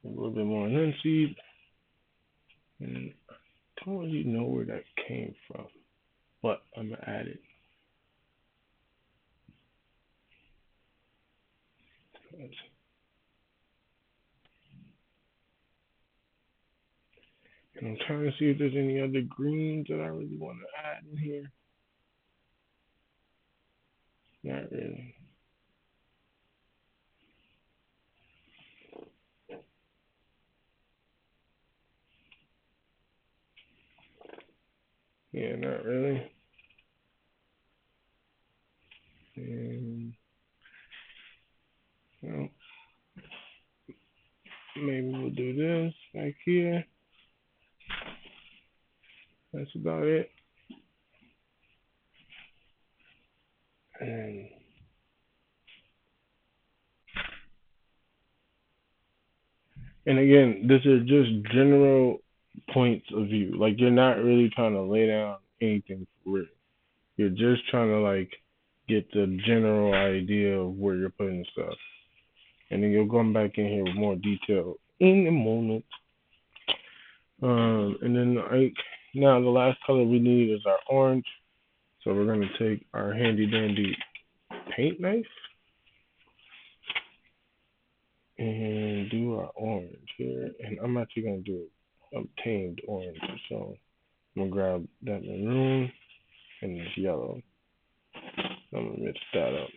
a little bit more linseed, and I don't really know where that came from, but I'm gonna add it. And I'm trying to see if there's any other greens that I really want to add in here. Not really. Yeah, not really. And well, maybe we'll do this back here. That's about it. And and again, this is just general points of view. Like you're not really trying to lay down anything for real. You're just trying to like get the general idea of where you're putting stuff. And then you'll come back in here with more detail in a moment. And then Now the last color we need is our orange. So we're gonna take our handy dandy paint knife and do our orange here. And I'm actually gonna do a tamed orange. So I'm gonna grab that maroon and this yellow. I'm gonna mix that up.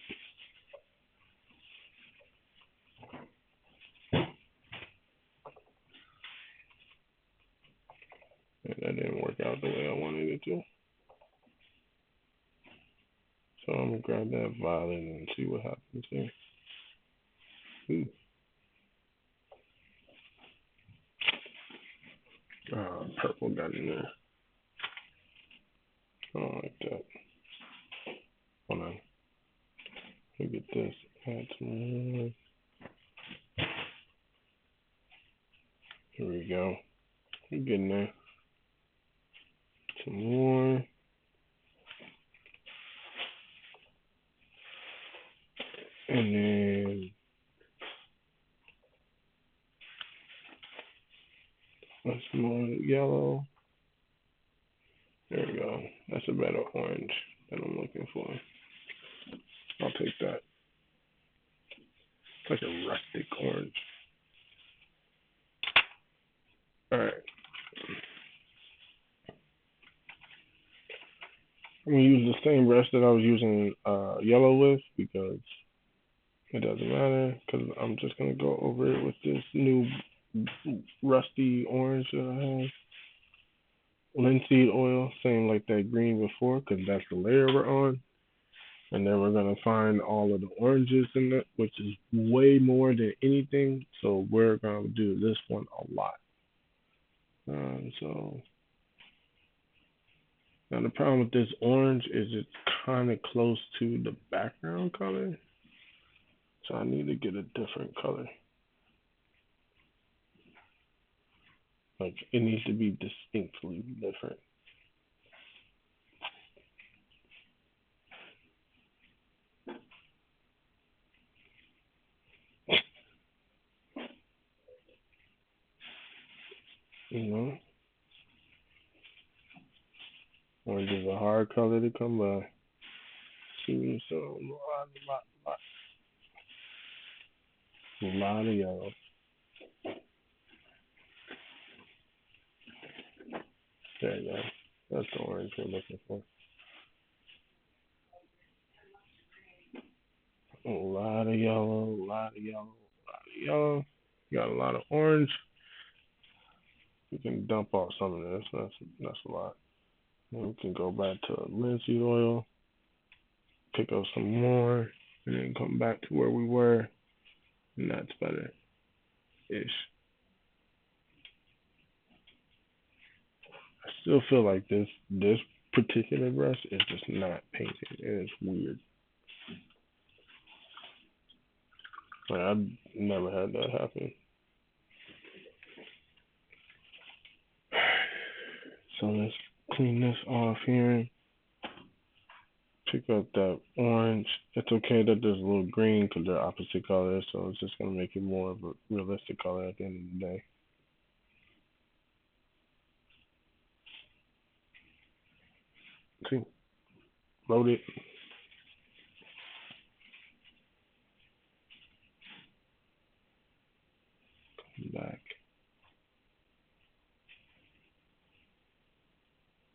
And that didn't work out the way I wanted it to. So I'm gonna grab that violet and see what happens here. Ooh. Purple got in there. I don't like that. Hold on. Look at this. Add some more. Here we go. We're getting there. Some more. And then some more yellow. There we go. That's a better orange that I'm looking for. I'll take that. It's like a rustic orange. Alright. I'm going to use the same brush that I was using yellow with because it doesn't matter. Because I'm just going to go over it with this new rusty orange that I have. Linseed oil, same like that green before, because that's the layer we're on. And then we're gonna find all of the oranges in it, which is way more than anything. So we're gonna do this one a lot. So now the problem with this orange is it's kind of close to the background color. So I need to get a different color. Like it needs to be distinctly different. You know, orange is a hard color to come by. See, so a lot of yellow. There you go. That's the orange we're looking for. A lot of yellow, a lot of yellow, a lot of yellow. Got a lot of orange. We can dump off some of this. That's a lot. And we can go back to linseed oil, pick up some more, and then come back to where we were, and that's better ish. I still feel like this particular brush is just not painted. It is weird. Like I've never had that happen. So let's clean this off here. Pick up that orange. It's okay that there's a little green because they're opposite colors, so it's just gonna make it more of a realistic color at the end of the day. See, load it. Come back,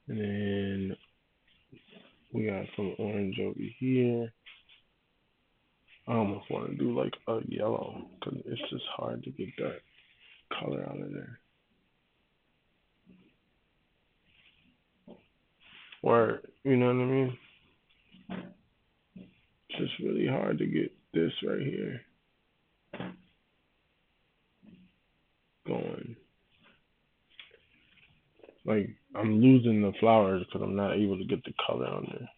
and then we got some orange over here. I almost want to do like a yellow because it's just hard to get that color out of there. Or you know what I mean? It's just really hard to get this right here going. Like I'm losing the flowers because I'm not able to get the color on there.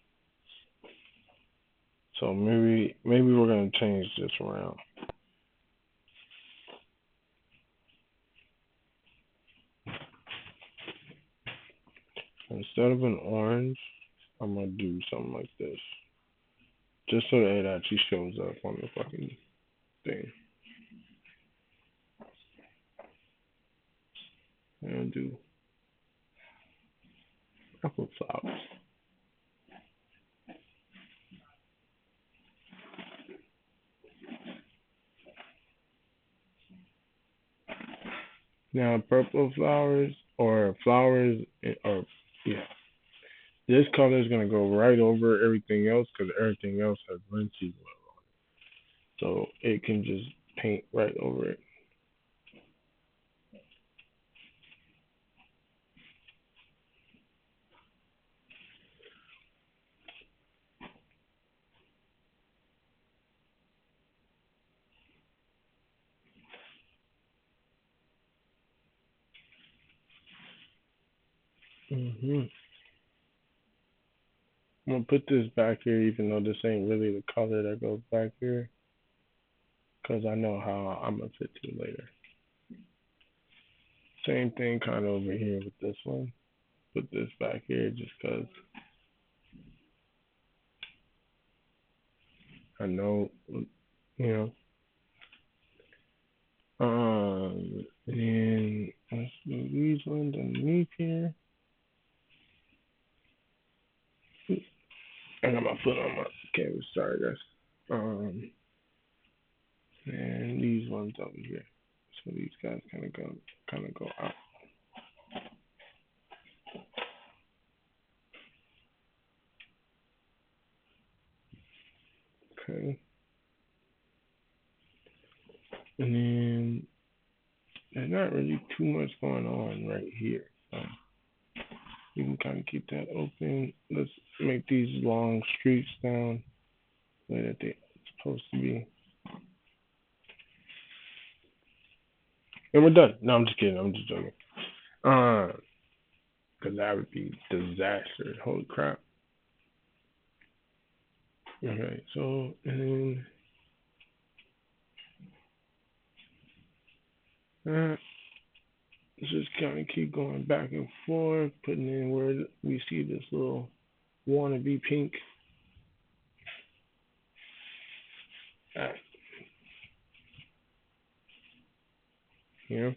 So maybe we're gonna change this around. Instead of an orange, I'm gonna do something like this, just so that it actually shows up on the fucking thing. And do Apple flowers. Now, purple flowers or flowers, or yeah, this color is gonna go right over everything else because everything else has linseed oil, so it can just paint right over it. Mhm. I'm gonna put this back here, even though this ain't really the color that goes back here, because I know how I'm gonna fit to later. Same thing kind of over here with this one. Put this back here just because I know, you know. And let's do these ones underneath here. I got my foot on my canvas. Sorry, guys. And these ones over here. So these guys kind of go out. Okay. And then there's not really too much going on right here. So you can kind of keep that open. Let's make these long streaks down the way that they're supposed to be. And we're done. No, I'm just kidding. I'm just joking. Uh, because that would be disaster. Holy crap. Okay, so and then just kind of keep going back and forth, putting in where we see this little wannabe pink. Ah, you know,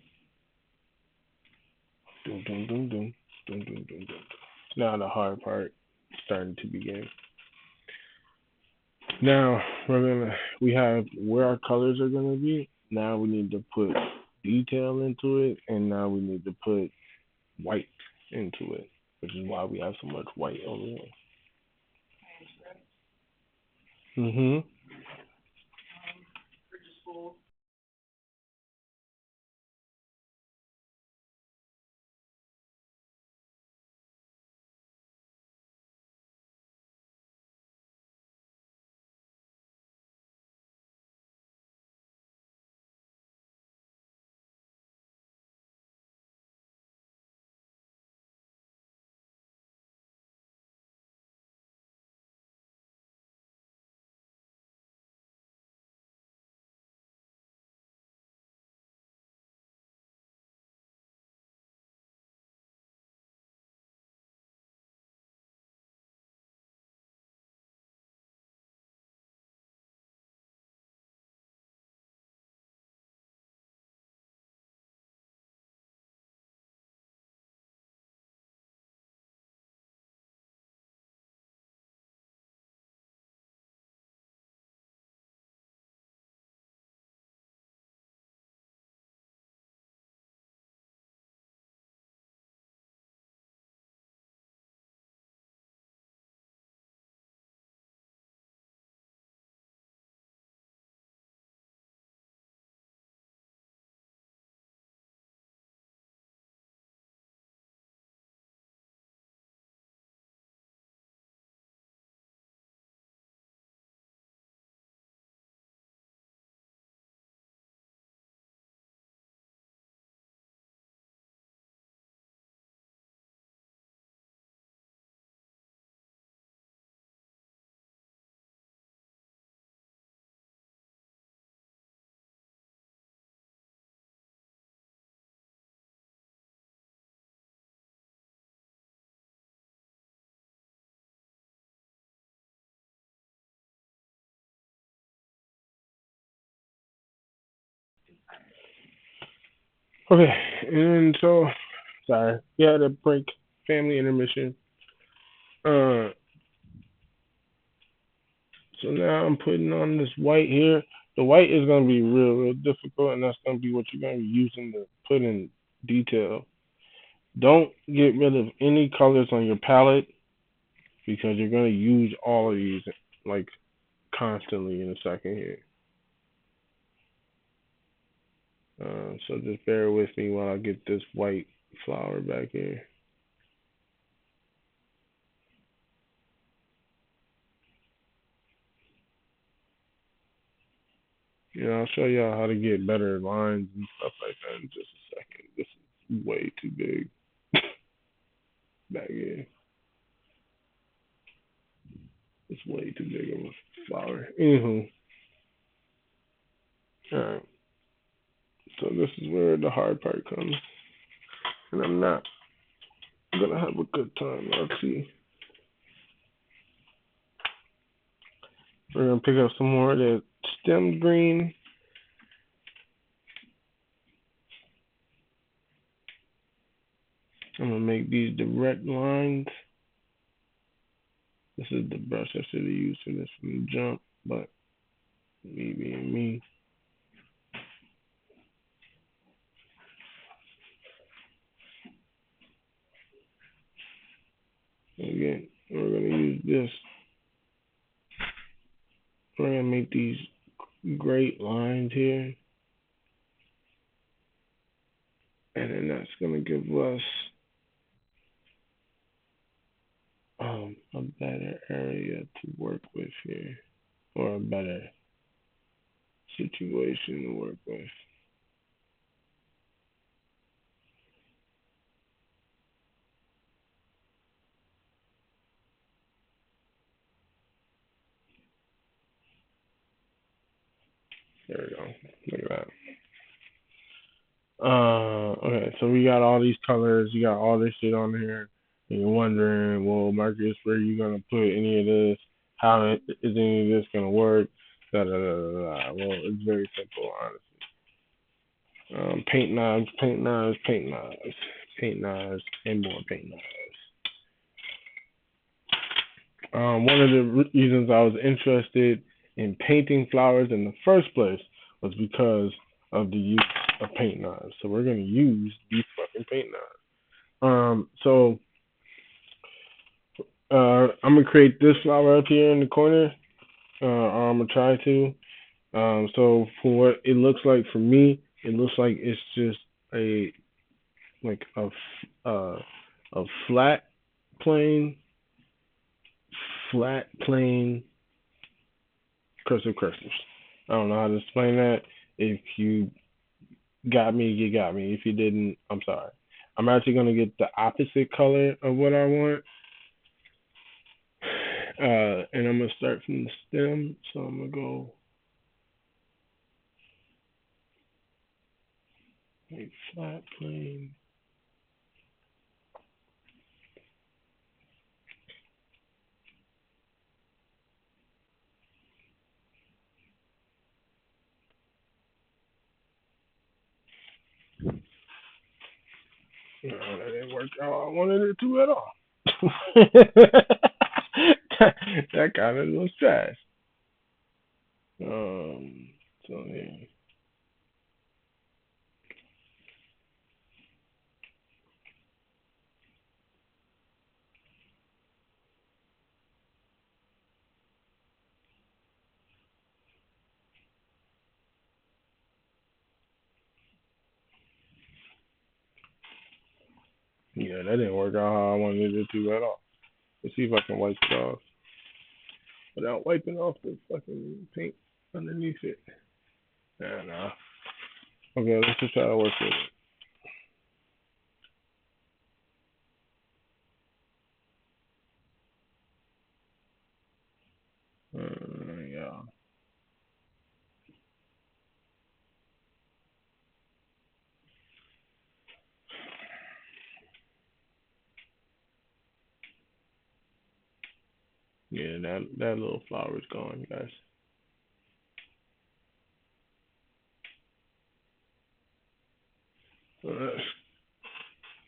doom doom doom doom doom doom doom doom. Now the hard part starting to begin. Now we have where our colors are gonna be. Now we need to put detail into it, and now we need to put white into it, which is why we have so much white over here. Mhm. Okay, and so sorry, we had a break, family intermission. Uh, so now I'm putting on this white here. The white is gonna be real difficult, and that's gonna be what you're gonna be using to put in detail. Don't get rid of any colors on your palette because you're gonna use all of these like constantly in a second here. So just bear with me while I get this white flower back here. I'll show y'all how to get better lines and stuff like that in just a second. This is way too big back here. It's way too big of a flower. Anywho, alright. So this is where the hard part comes. And I'm not gonna have a good time. Let's see. We're gonna pick up some more of that stem green. I'm gonna make these direct lines. This is the brush I should have used for this from the jump, but me being me. Again, we're gonna use this. We're gonna make these great lines here, and then that's gonna give us a better area to work with here, or a better situation to work with. There we go. Look at that. Okay, so we got all these colors. You got all this shit on here, and you're wondering, well, Marcus, where are you gonna put any of this? How is any of this gonna work? Da da da da da. Well, it's very simple, honestly. Paint knives, paint knives, paint knives, paint knives, and more paint knives. One of the reasons I was interested in painting flowers in the first place was because of the use of paint knives. So we're gonna use these fucking paint knives. So I'm gonna create this flower up here in the corner. I'm gonna try to. So for what it looks like for me, it looks like it's just a like a plane, flat plane cursive cursive. I don't know how to explain that. If you got me, you got me. If you didn't, I'm sorry. I'm actually gonna get the opposite color of what I want. And I'm gonna start from the stem. So I'm gonna go like flat plane. No, that didn't work out how I wanted it to at all. That kind of was trash. So yeah. Yeah, that didn't work out how I wanted it to at all. Let's see if I can wipe it off without wiping off the fucking paint underneath it. Nah, nah. Okay, let's just try to work with it. Yeah. Yeah, that little flower is gone, guys.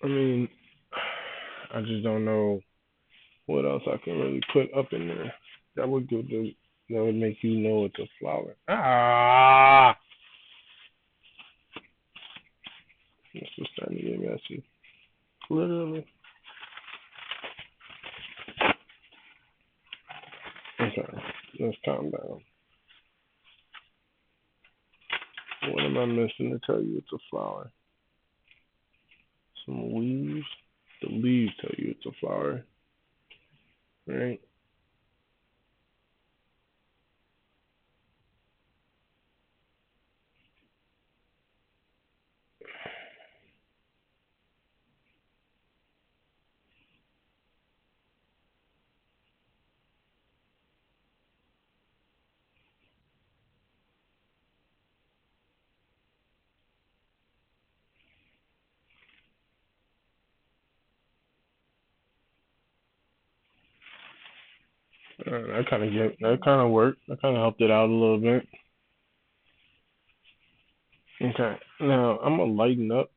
I mean, I just don't know What else I can really put up in there? That would do the that would make you know it's a flower. Ah, this is starting to get messy. Literally. Okay, let's calm down. What am I missing to tell you it's a flower? Some leaves. The leaves tell you it's a flower, right? That kind of worked. That kind of helped it out a little bit. Okay, now I'm gonna lighten up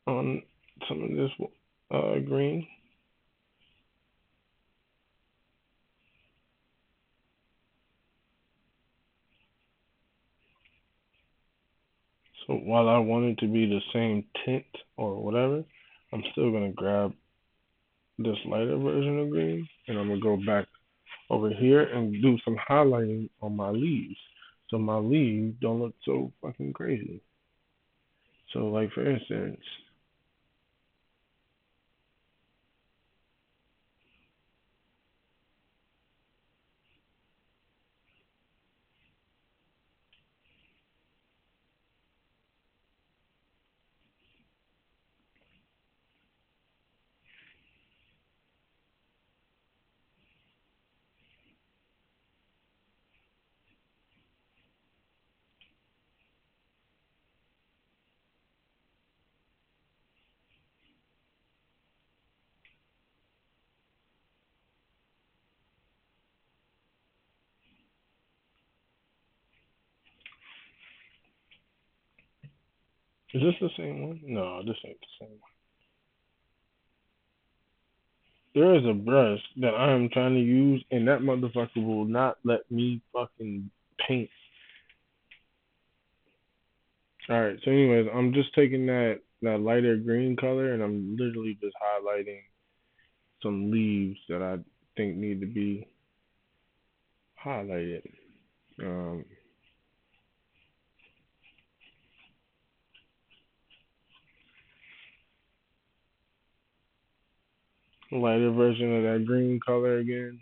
on some of this green. So while I want it to be the same tint or whatever, I'm still gonna grab this lighter version of green and I'm gonna go back over here and do some highlighting on my leaves. So my leaves don't look so fucking crazy. So like for instance, is this the same one? No, this ain't the same one. There is a brush that I am trying to use and that motherfucker will not let me fucking paint. Alright, so anyways, I'm just taking that lighter green color and I'm literally just highlighting some leaves that I think need to be highlighted. Um, Lighter version of that green color again.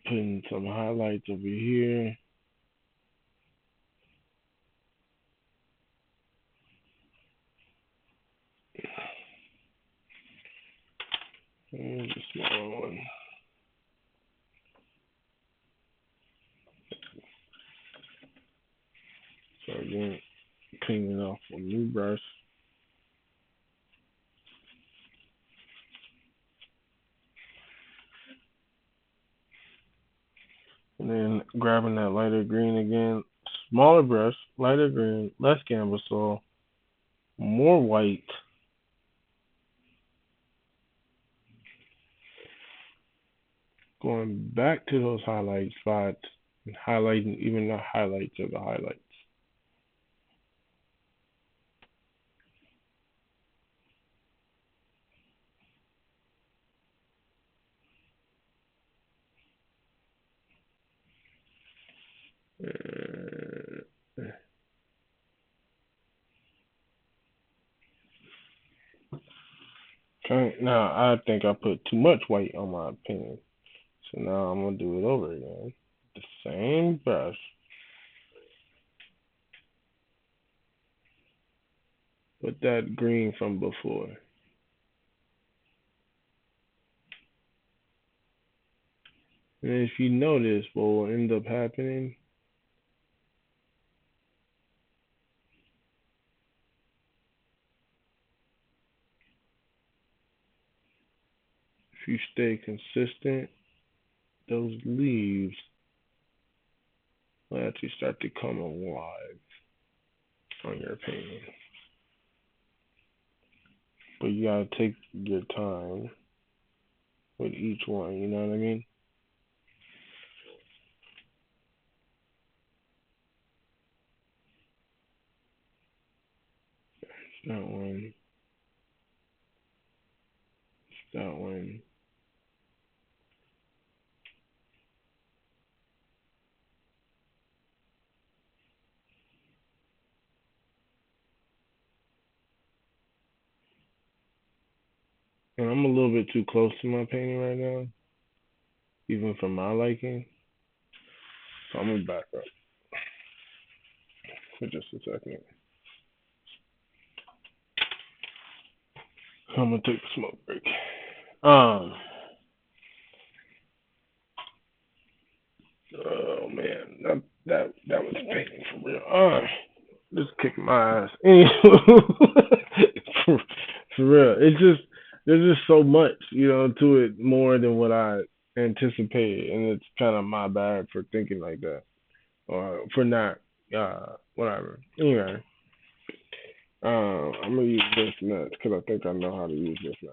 Putting some highlights over here. And the smaller one. So again, cleaning off a new brush. And then grabbing that lighter green again. Smaller brush, lighter green, less canvas saw, more white. Going back to those highlight spots and highlighting even the highlights of the highlights. Uh, okay, now I think I put too much white on my pen. So now I'm gonna do it over again. The same brush, with that green from before. And if you notice, what will end up happening, if you stay consistent, those leaves will actually start to come alive on your painting. but you gotta take your time with each one. You know what I mean? That one, that one, and I'm a little bit too close to my painting right now, even for my liking. So I'm gonna back up for just a second. I'm gonna take a smoke break. Um, oh man, that was painting for real. Just kicking my ass. for, for real, it's just there's just so much, to it more than what I anticipated, and it's kind of my bad for thinking like that or for not whatever. Anyway, I'm gonna use this next because I think I know how to use this now.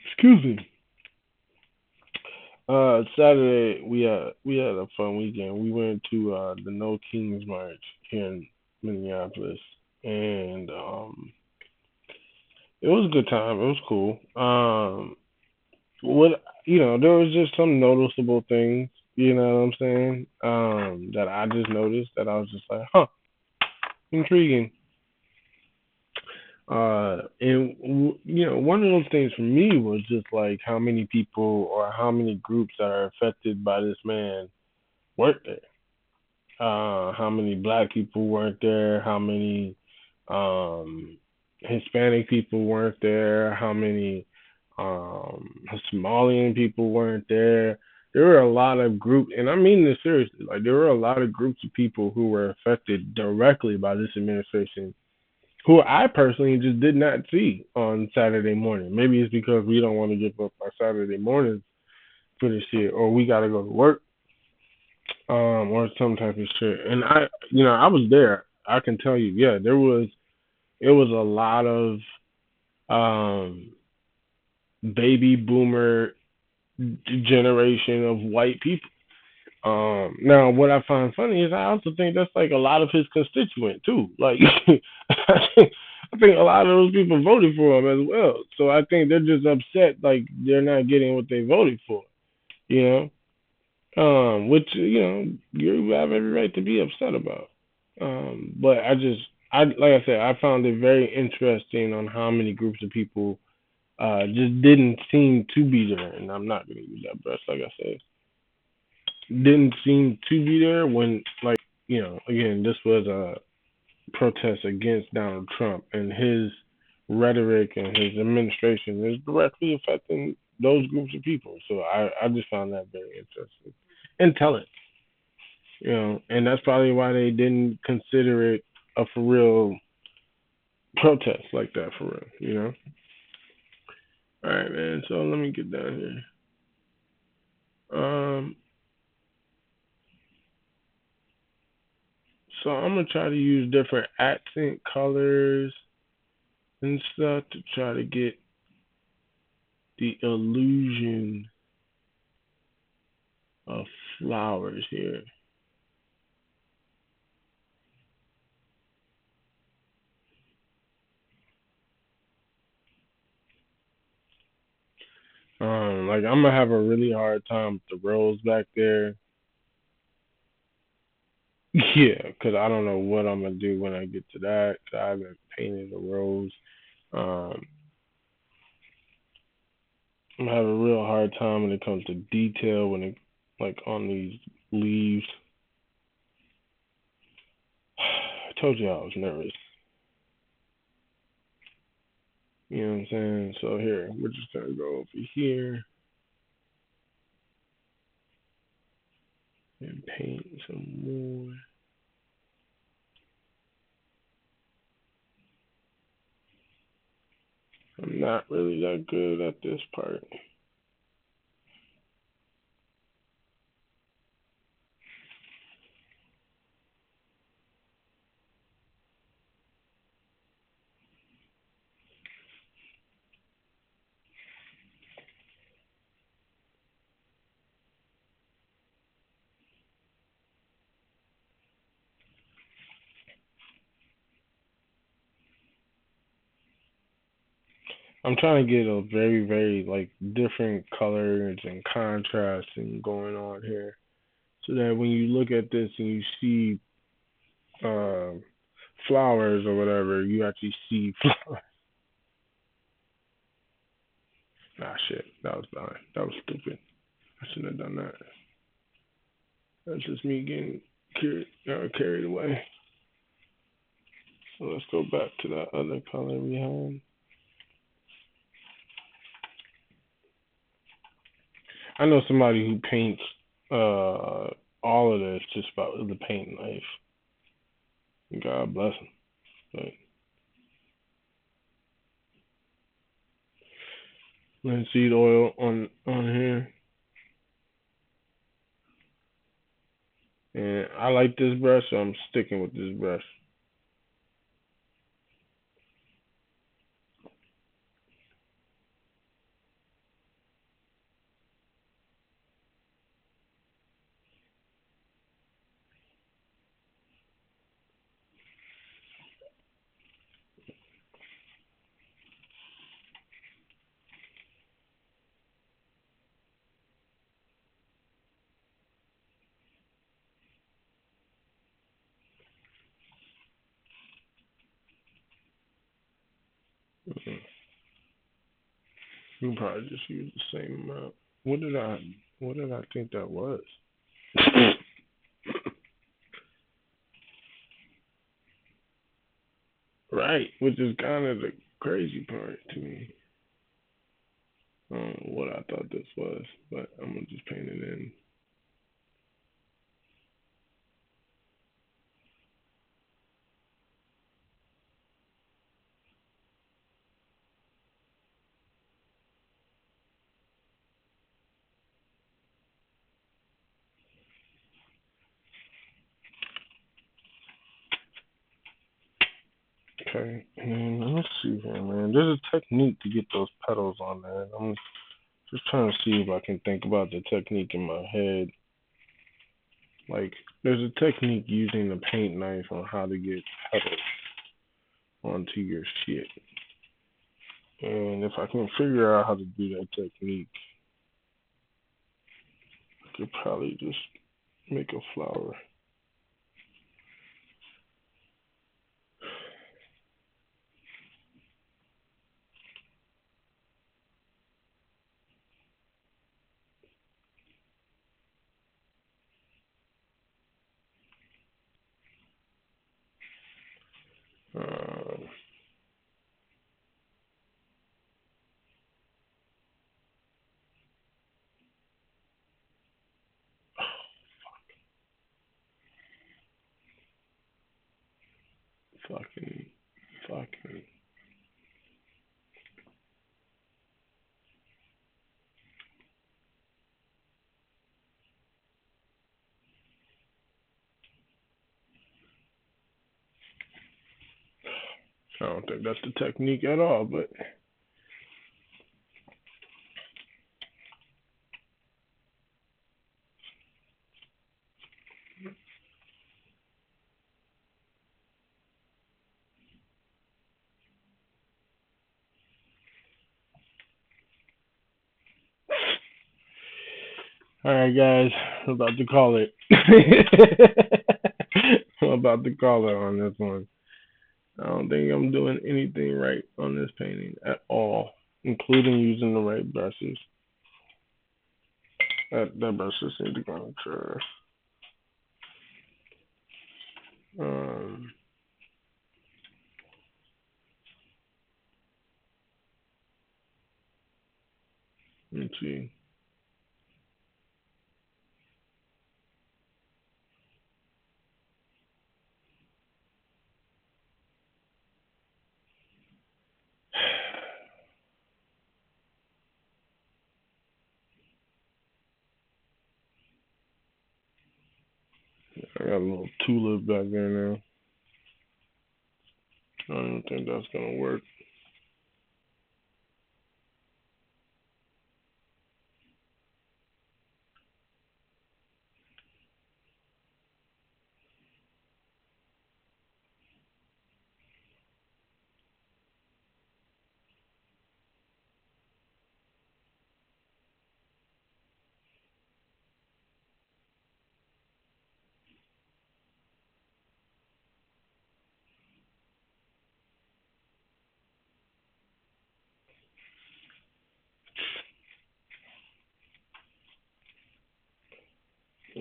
Excuse me. Saturday we had a fun weekend. We went to the No Kings March here in Minneapolis, and it was a good time. It was cool. What there was just some noticeable things. You know what I'm saying? That I just noticed that I was just like, huh, intriguing. And one of those things for me was just like how many people or how many groups that are affected by this man work there. How many black people weren't there, how many um, Hispanic people weren't there, how many Somalian people weren't there. There were a lot of groups, and I mean this seriously. Like there were a lot of groups of people who were affected directly by this administration, who I personally just did not see on Saturday morning. Maybe it's because we don't want to give up our Saturday mornings for this shit, or we got to go to work, or some type of shit. And I was there. I can tell you, yeah, it was a lot of um, baby boomer generation of white people. Now, what I find funny is I also think that's like a lot of his constituent too. Like, I think a lot of those people voted for him as well. So I think they're just upset, like they're not getting what they voted for. You know, which you have every right to be upset about. But like I said, I found it very interesting on how many groups of people just didn't seem to be there, and I'm not gonna use that brush, like I said, didn't seem to be there when, like, again, this was a protest against Donald Trump and his rhetoric and his administration is directly affecting those groups of people. So I just found that very interesting and telling. And that's probably why they didn't consider it a for real protest like that for real. All right, man. So let me get down here. So I'm gonna try to use different accent colors and stuff to try to get the illusion of flowers here. Like I'm gonna have a really hard time with the rose back there. Yeah, cause I don't know what I'm gonna do when I get to that. 'Cause I haven't painted a rose. Um, I'm gonna have a real hard time when it comes to detail when it like on these leaves. I told you I was nervous. You know what I'm saying? So here, we're just gonna go over here and paint some more. I'm not really that good at this part. I'm trying to get a very, very like different colors and contrasting going on here, so that when you look at this and you see uh, flowers or whatever, you actually see flowers. Ah, shit, that was bad. That was stupid. I shouldn't have done that. That's just me getting carried away. So let's go back to that other color we had. I know somebody who paints all of this just about with the paint knife. God bless him. But linseed oil on here, and I like this brush, so I'm sticking with this brush. Mm-hmm. You can probably just use the same amount. What did I what did I think that was? Right, which is kind of the crazy part to me. What I thought this was, but I'm gonna just paint it in. Okay, and let's see here, man. There's a technique to get those petals on there. I'm just trying to see if I can think about the technique in my head. Like, there's a technique using the paint knife on how to get petals onto your shit. And if I can figure out how to do that technique, I could probably just make a flower. Um, fucking, fucking. I don't think that's the technique at all, but all right, guys, I'm about to call it. I'm about to call it on this one. I don't think I'm doing anything right on this painting at all, including using the right brushes. That brush just need to go in the trash. Um, let's see. I got a little tulip back there now. I don't even think that's gonna work.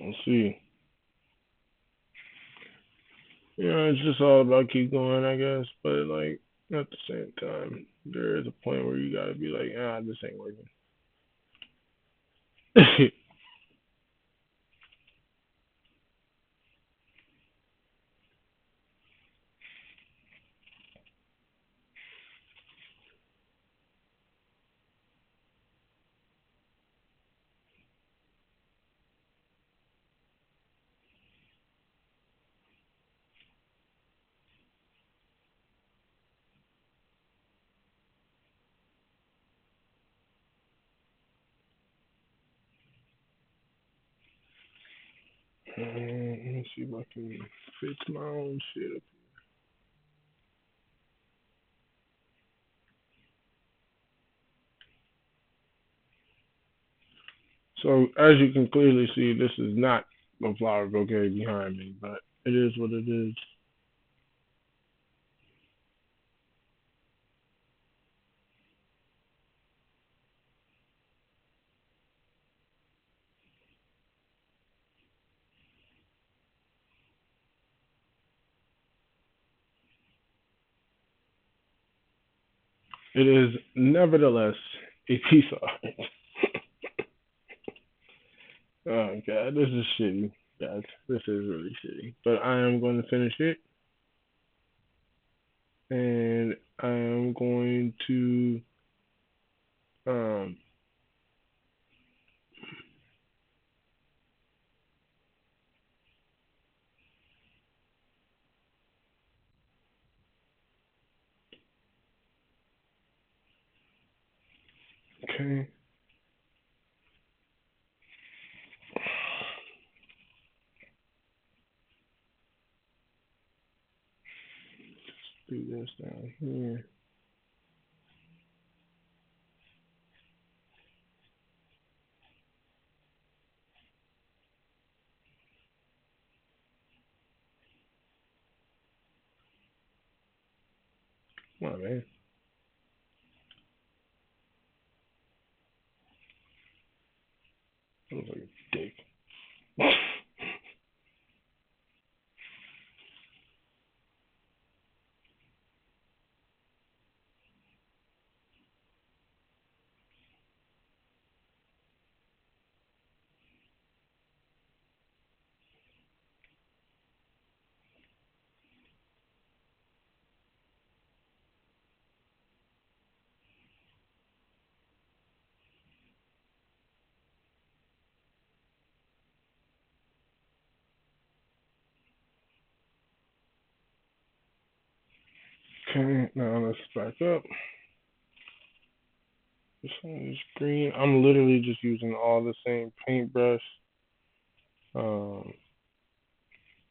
We'll see. It's just all about keep going, I guess. But like at the same time, there is a point where you gotta be like, this ain't working. Let me see if I can fix my own shit. So as you can clearly see, this is not a flower bouquet behind me, but it is what it is. It is nevertheless a piece of art. Oh god, this is shitty. Guys, this is really shitty. But I am going to finish it, and I am going to um. Okay. Do this down here. Come on, man. I look like a dick. Okay, now let's back up. This one is green. I'm literally just using all the same paintbrush, um,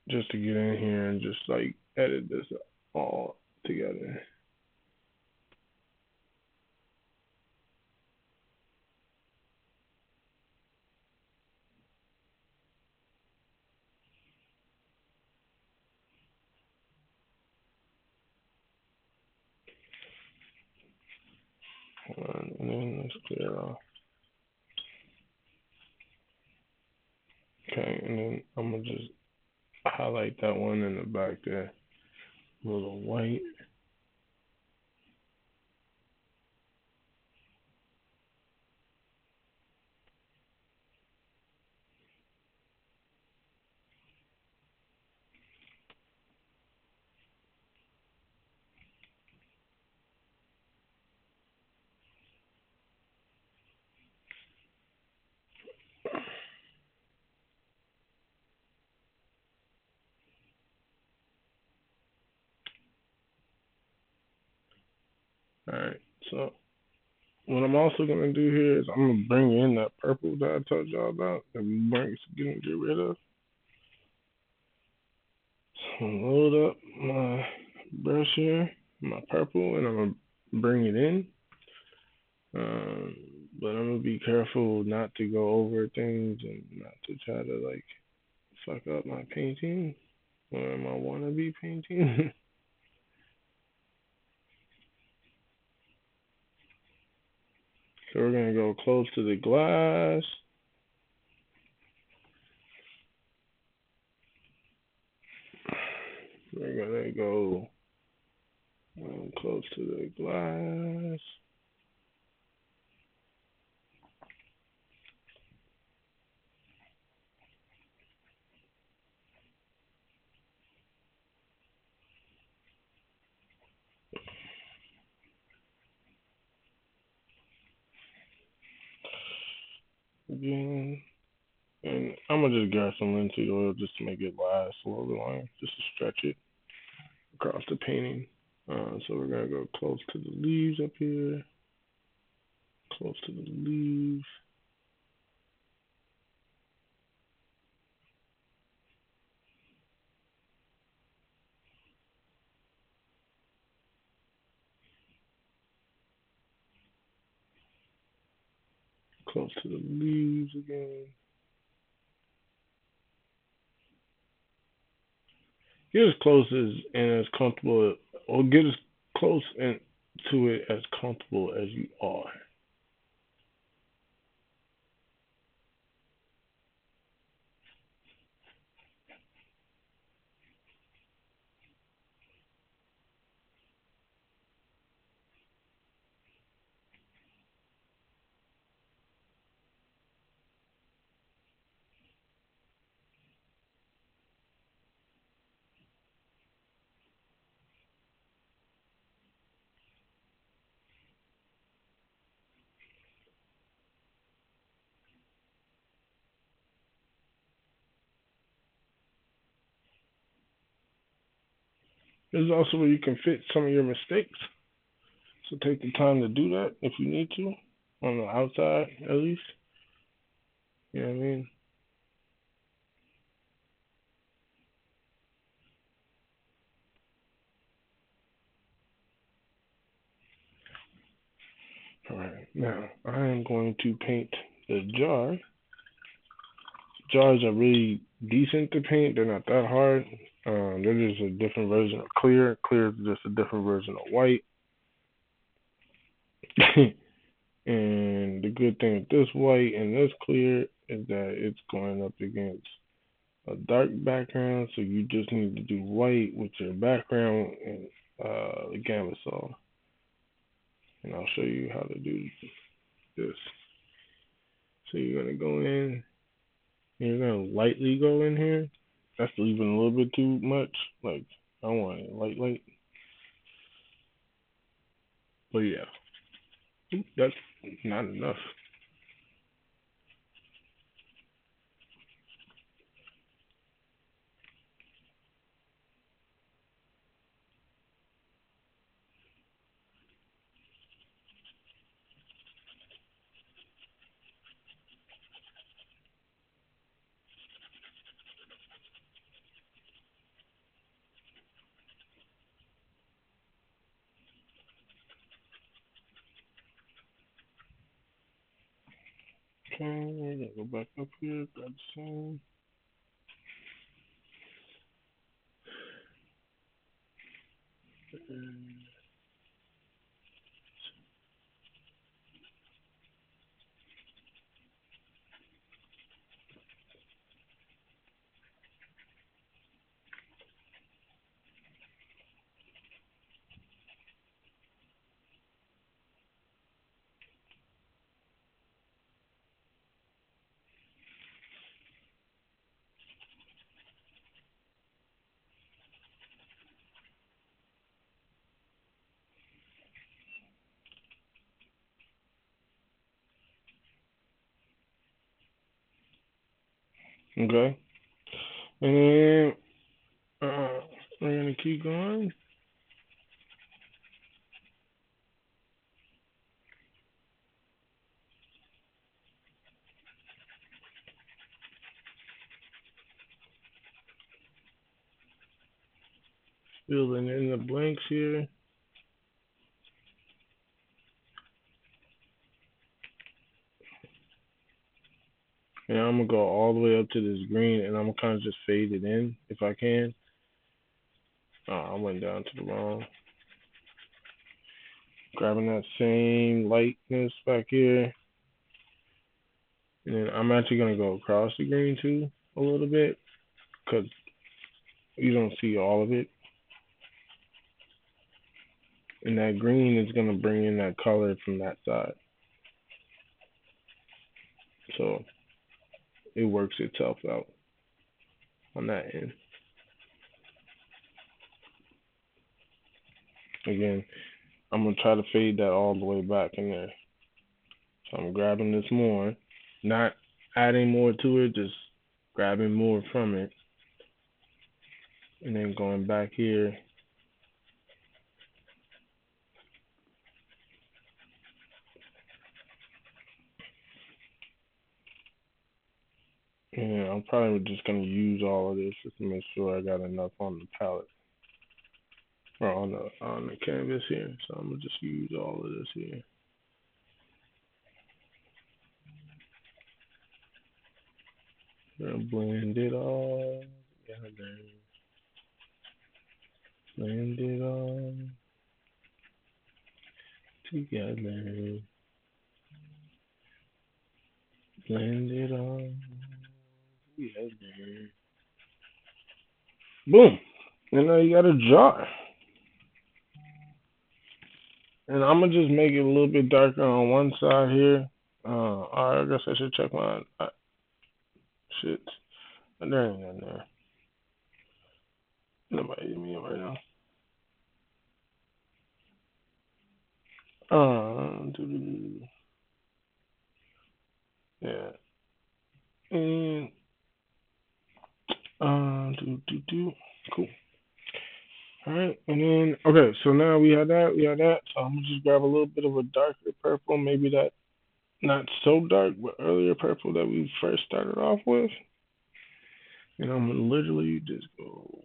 just to get in here and just like edit this all together. Hold on, and then let's clear off. Okay, and then I'm gonna just highlight that one in the back there, a little white. All right, so what I'm also gonna do here is I'm gonna bring in that purple that I told y'all about that we weren't gonna get rid of. So load up my brush here, my purple, and I'm gonna bring it in. Um, but I'm gonna be careful not to go over things and not to try to like fuck up my painting or my wannabe painting. So we're gonna go close to the glass. gonna go close to the glass. Again. And I'm gonna just grab some linseed oil just to make it last a little bit longer, just to stretch it across the painting. So we're gonna go close to the leaves up here, close to the leaves, close to the leaves again. Get as close as and as comfortable, or get as close and to it as comfortable as you are. This is also where you can fit some of your mistakes. So take the time to do that if you need to, on the outside at least. You know what I mean? All right, now I am going to paint the jar. Jars are really decent to paint. They're not that hard. They're just a different version of clear. Clear is just a different version of white. And the good thing with this white and this clear is that it's going up against a dark background, so you just need to do white with your background and the gamma saw. And I'll show you how to do this. So you're gonna go in, and you're gonna lightly go in here. That's even a little bit too much. Like I want it light, but yeah, that's not enough. Okay, we're gonna go back up here, grab the same. Okay, and then we're gonna keep going. Filling in the blanks here. And I'm gonna go all the way up to this green, and I'm gonna kind of just fade it in if I can. I went down to the wrong. Grabbing that same lightness back here, and then I'm actually gonna go across the green too a little bit, cause you don't see all of it. And that green is gonna bring in that color from that side. So it works itself out on that end. Again, I'm gonna try to fade that all the way back in there. So I'm grabbing this more, not adding more to it, just grabbing more from it, and then going back here. And I'm probably just gonna use all of this just to make sure I got enough on the palette or on the canvas here. So I'm gonna just use all of this here. Gonna blend it all together. Blend it all together. Blend it all together. Boom. And now you got a jar. And I'm gonna just make it a little bit darker on one side here. I guess I should check my shit. There ain't nothing there. Nobody hit me up right now. Yeah. And cool. All right, and then okay, so now we had that. So I'm gonna just grab a little bit of a darker purple, maybe that not so dark, but earlier purple that we first started off with, and I'm gonna literally just go.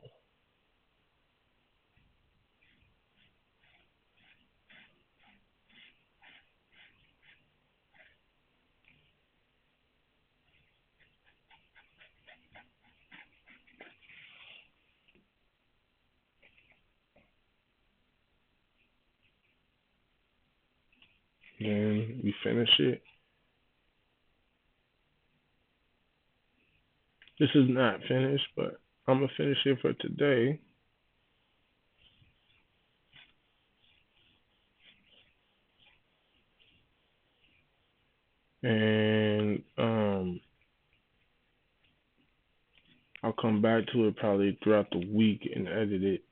Then we finish it. This is not finished, but I'm gonna finish it for today. And I'll come back to it probably throughout the week and edit it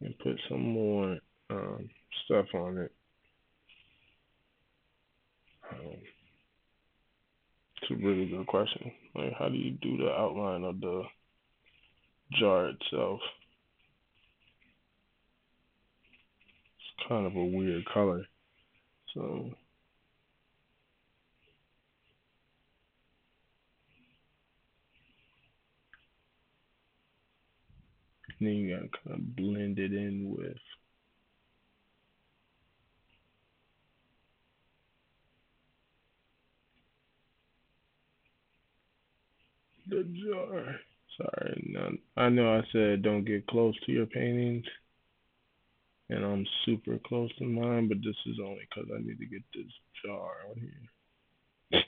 and put some more stuff on it. Um, it's a really good question. Like, how do you do the outline of the jar itself? It's kind of a weird color. So then you gotta kind of blend it in with the jar. Sorry, I know I said don't get close to your paintings, and I'm super close to mine, but this is only because I need to get this jar on here.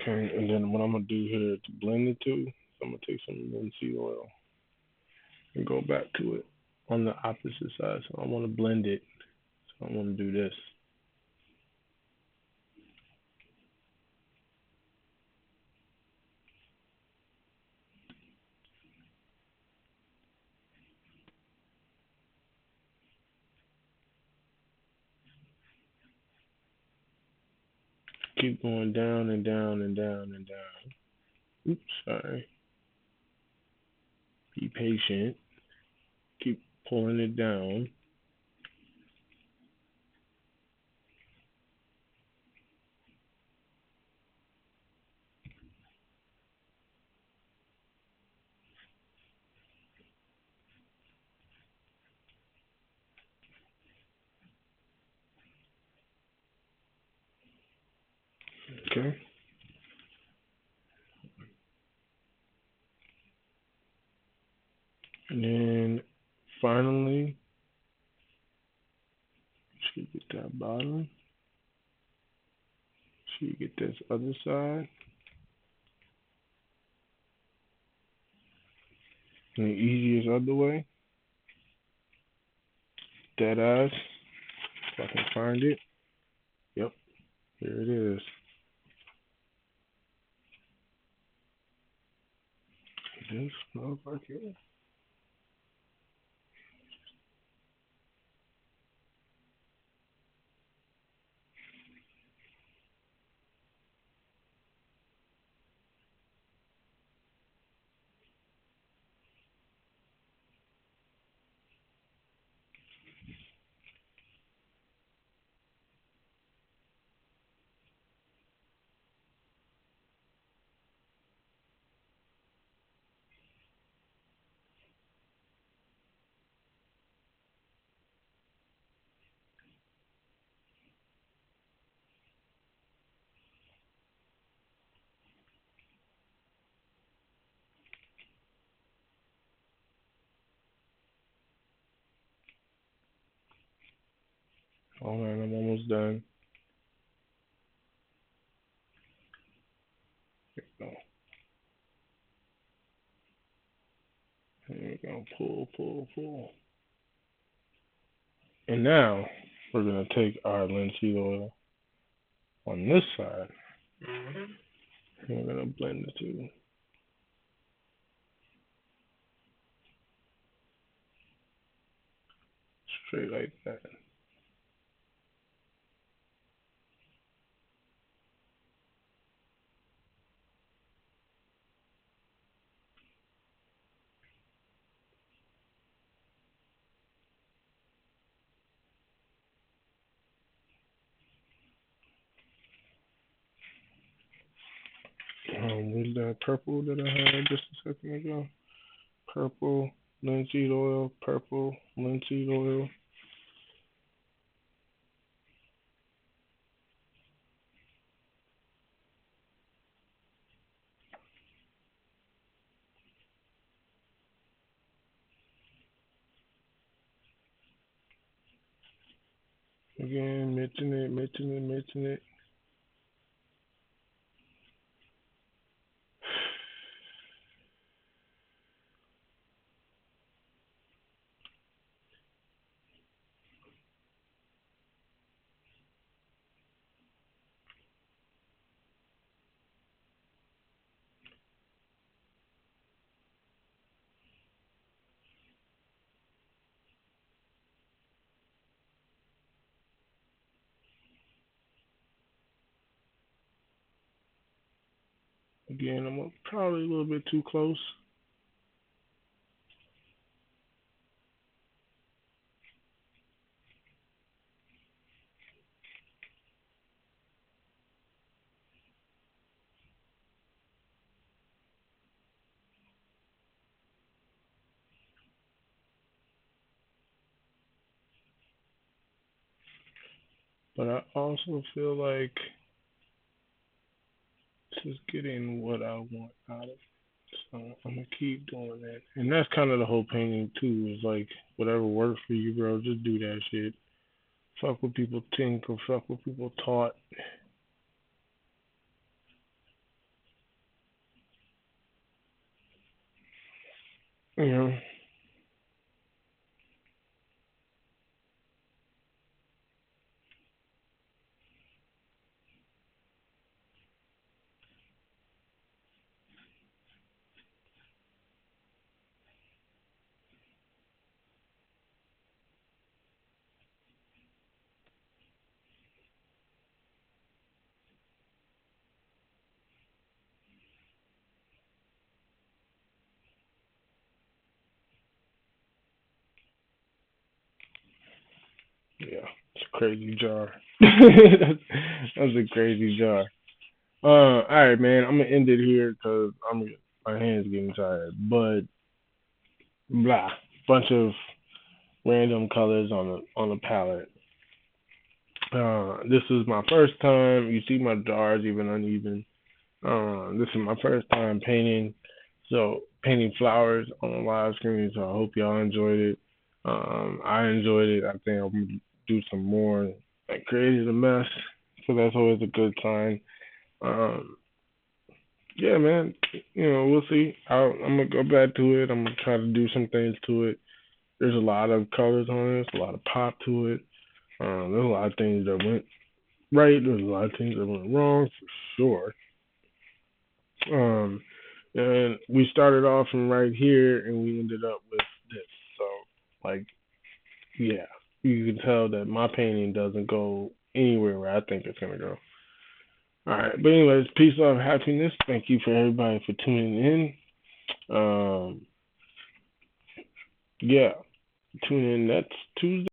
Okay, and then what I'm gonna do here to blend it to, I'm gonna take some linseed oil and go back to it on the opposite side. So I want to blend it. So I want to do this. Keep going down and down and down and down. Oops, sorry. Be patient. Keep pulling it down. Okay. And then finally, should get that bottom. Should get this other side. And the easiest other way, dead ass. If I can find it. Yep, here it is. This motherfucker. All right, I'm almost done. Here we go. Pull, pull, pull. And now we're gonna take our linseed oil on this side, and we're gonna blend the two straight like that. Where's that purple that I had just a second ago? Purple linseed oil, purple linseed oil. Again, mixing it, mixing it, mixing it. Again, I'm probably a little bit too close, but I also feel like this is getting what I want out of it. So I'm gonna keep doing that, and that's kind of the whole painting too. Is like whatever works for you, bro. Just do that shit. Fuck what people think or fuck what people taught. You know. Yeah, it's a crazy jar. That's a crazy jar. All right, man. I'm gonna end it here because my hands getting tired. But blah, bunch of random colors on the palette. This is my first time. You see my jars even uneven. This is my first time painting, so painting flowers on a live screen. So I hope y'all enjoyed it. I enjoyed it. I think I'm gonna do some more. I created a mess, so that's always a good sign. Um, Yeah, man. We'll see. I'm gonna go back to it. I'm gonna try to do some things to it. There's a lot of colors on it. There's a lot of pop to it. There's a lot of things that went right. There's a lot of things that went wrong for sure. And we started off from right here, and we ended up with this. So, like, yeah, you can tell that my painting doesn't go anywhere where I think it's gonna go. All right, but anyways, peace, love, happiness. Thank you for everybody for tuning in. Yeah, tune in next Tuesday.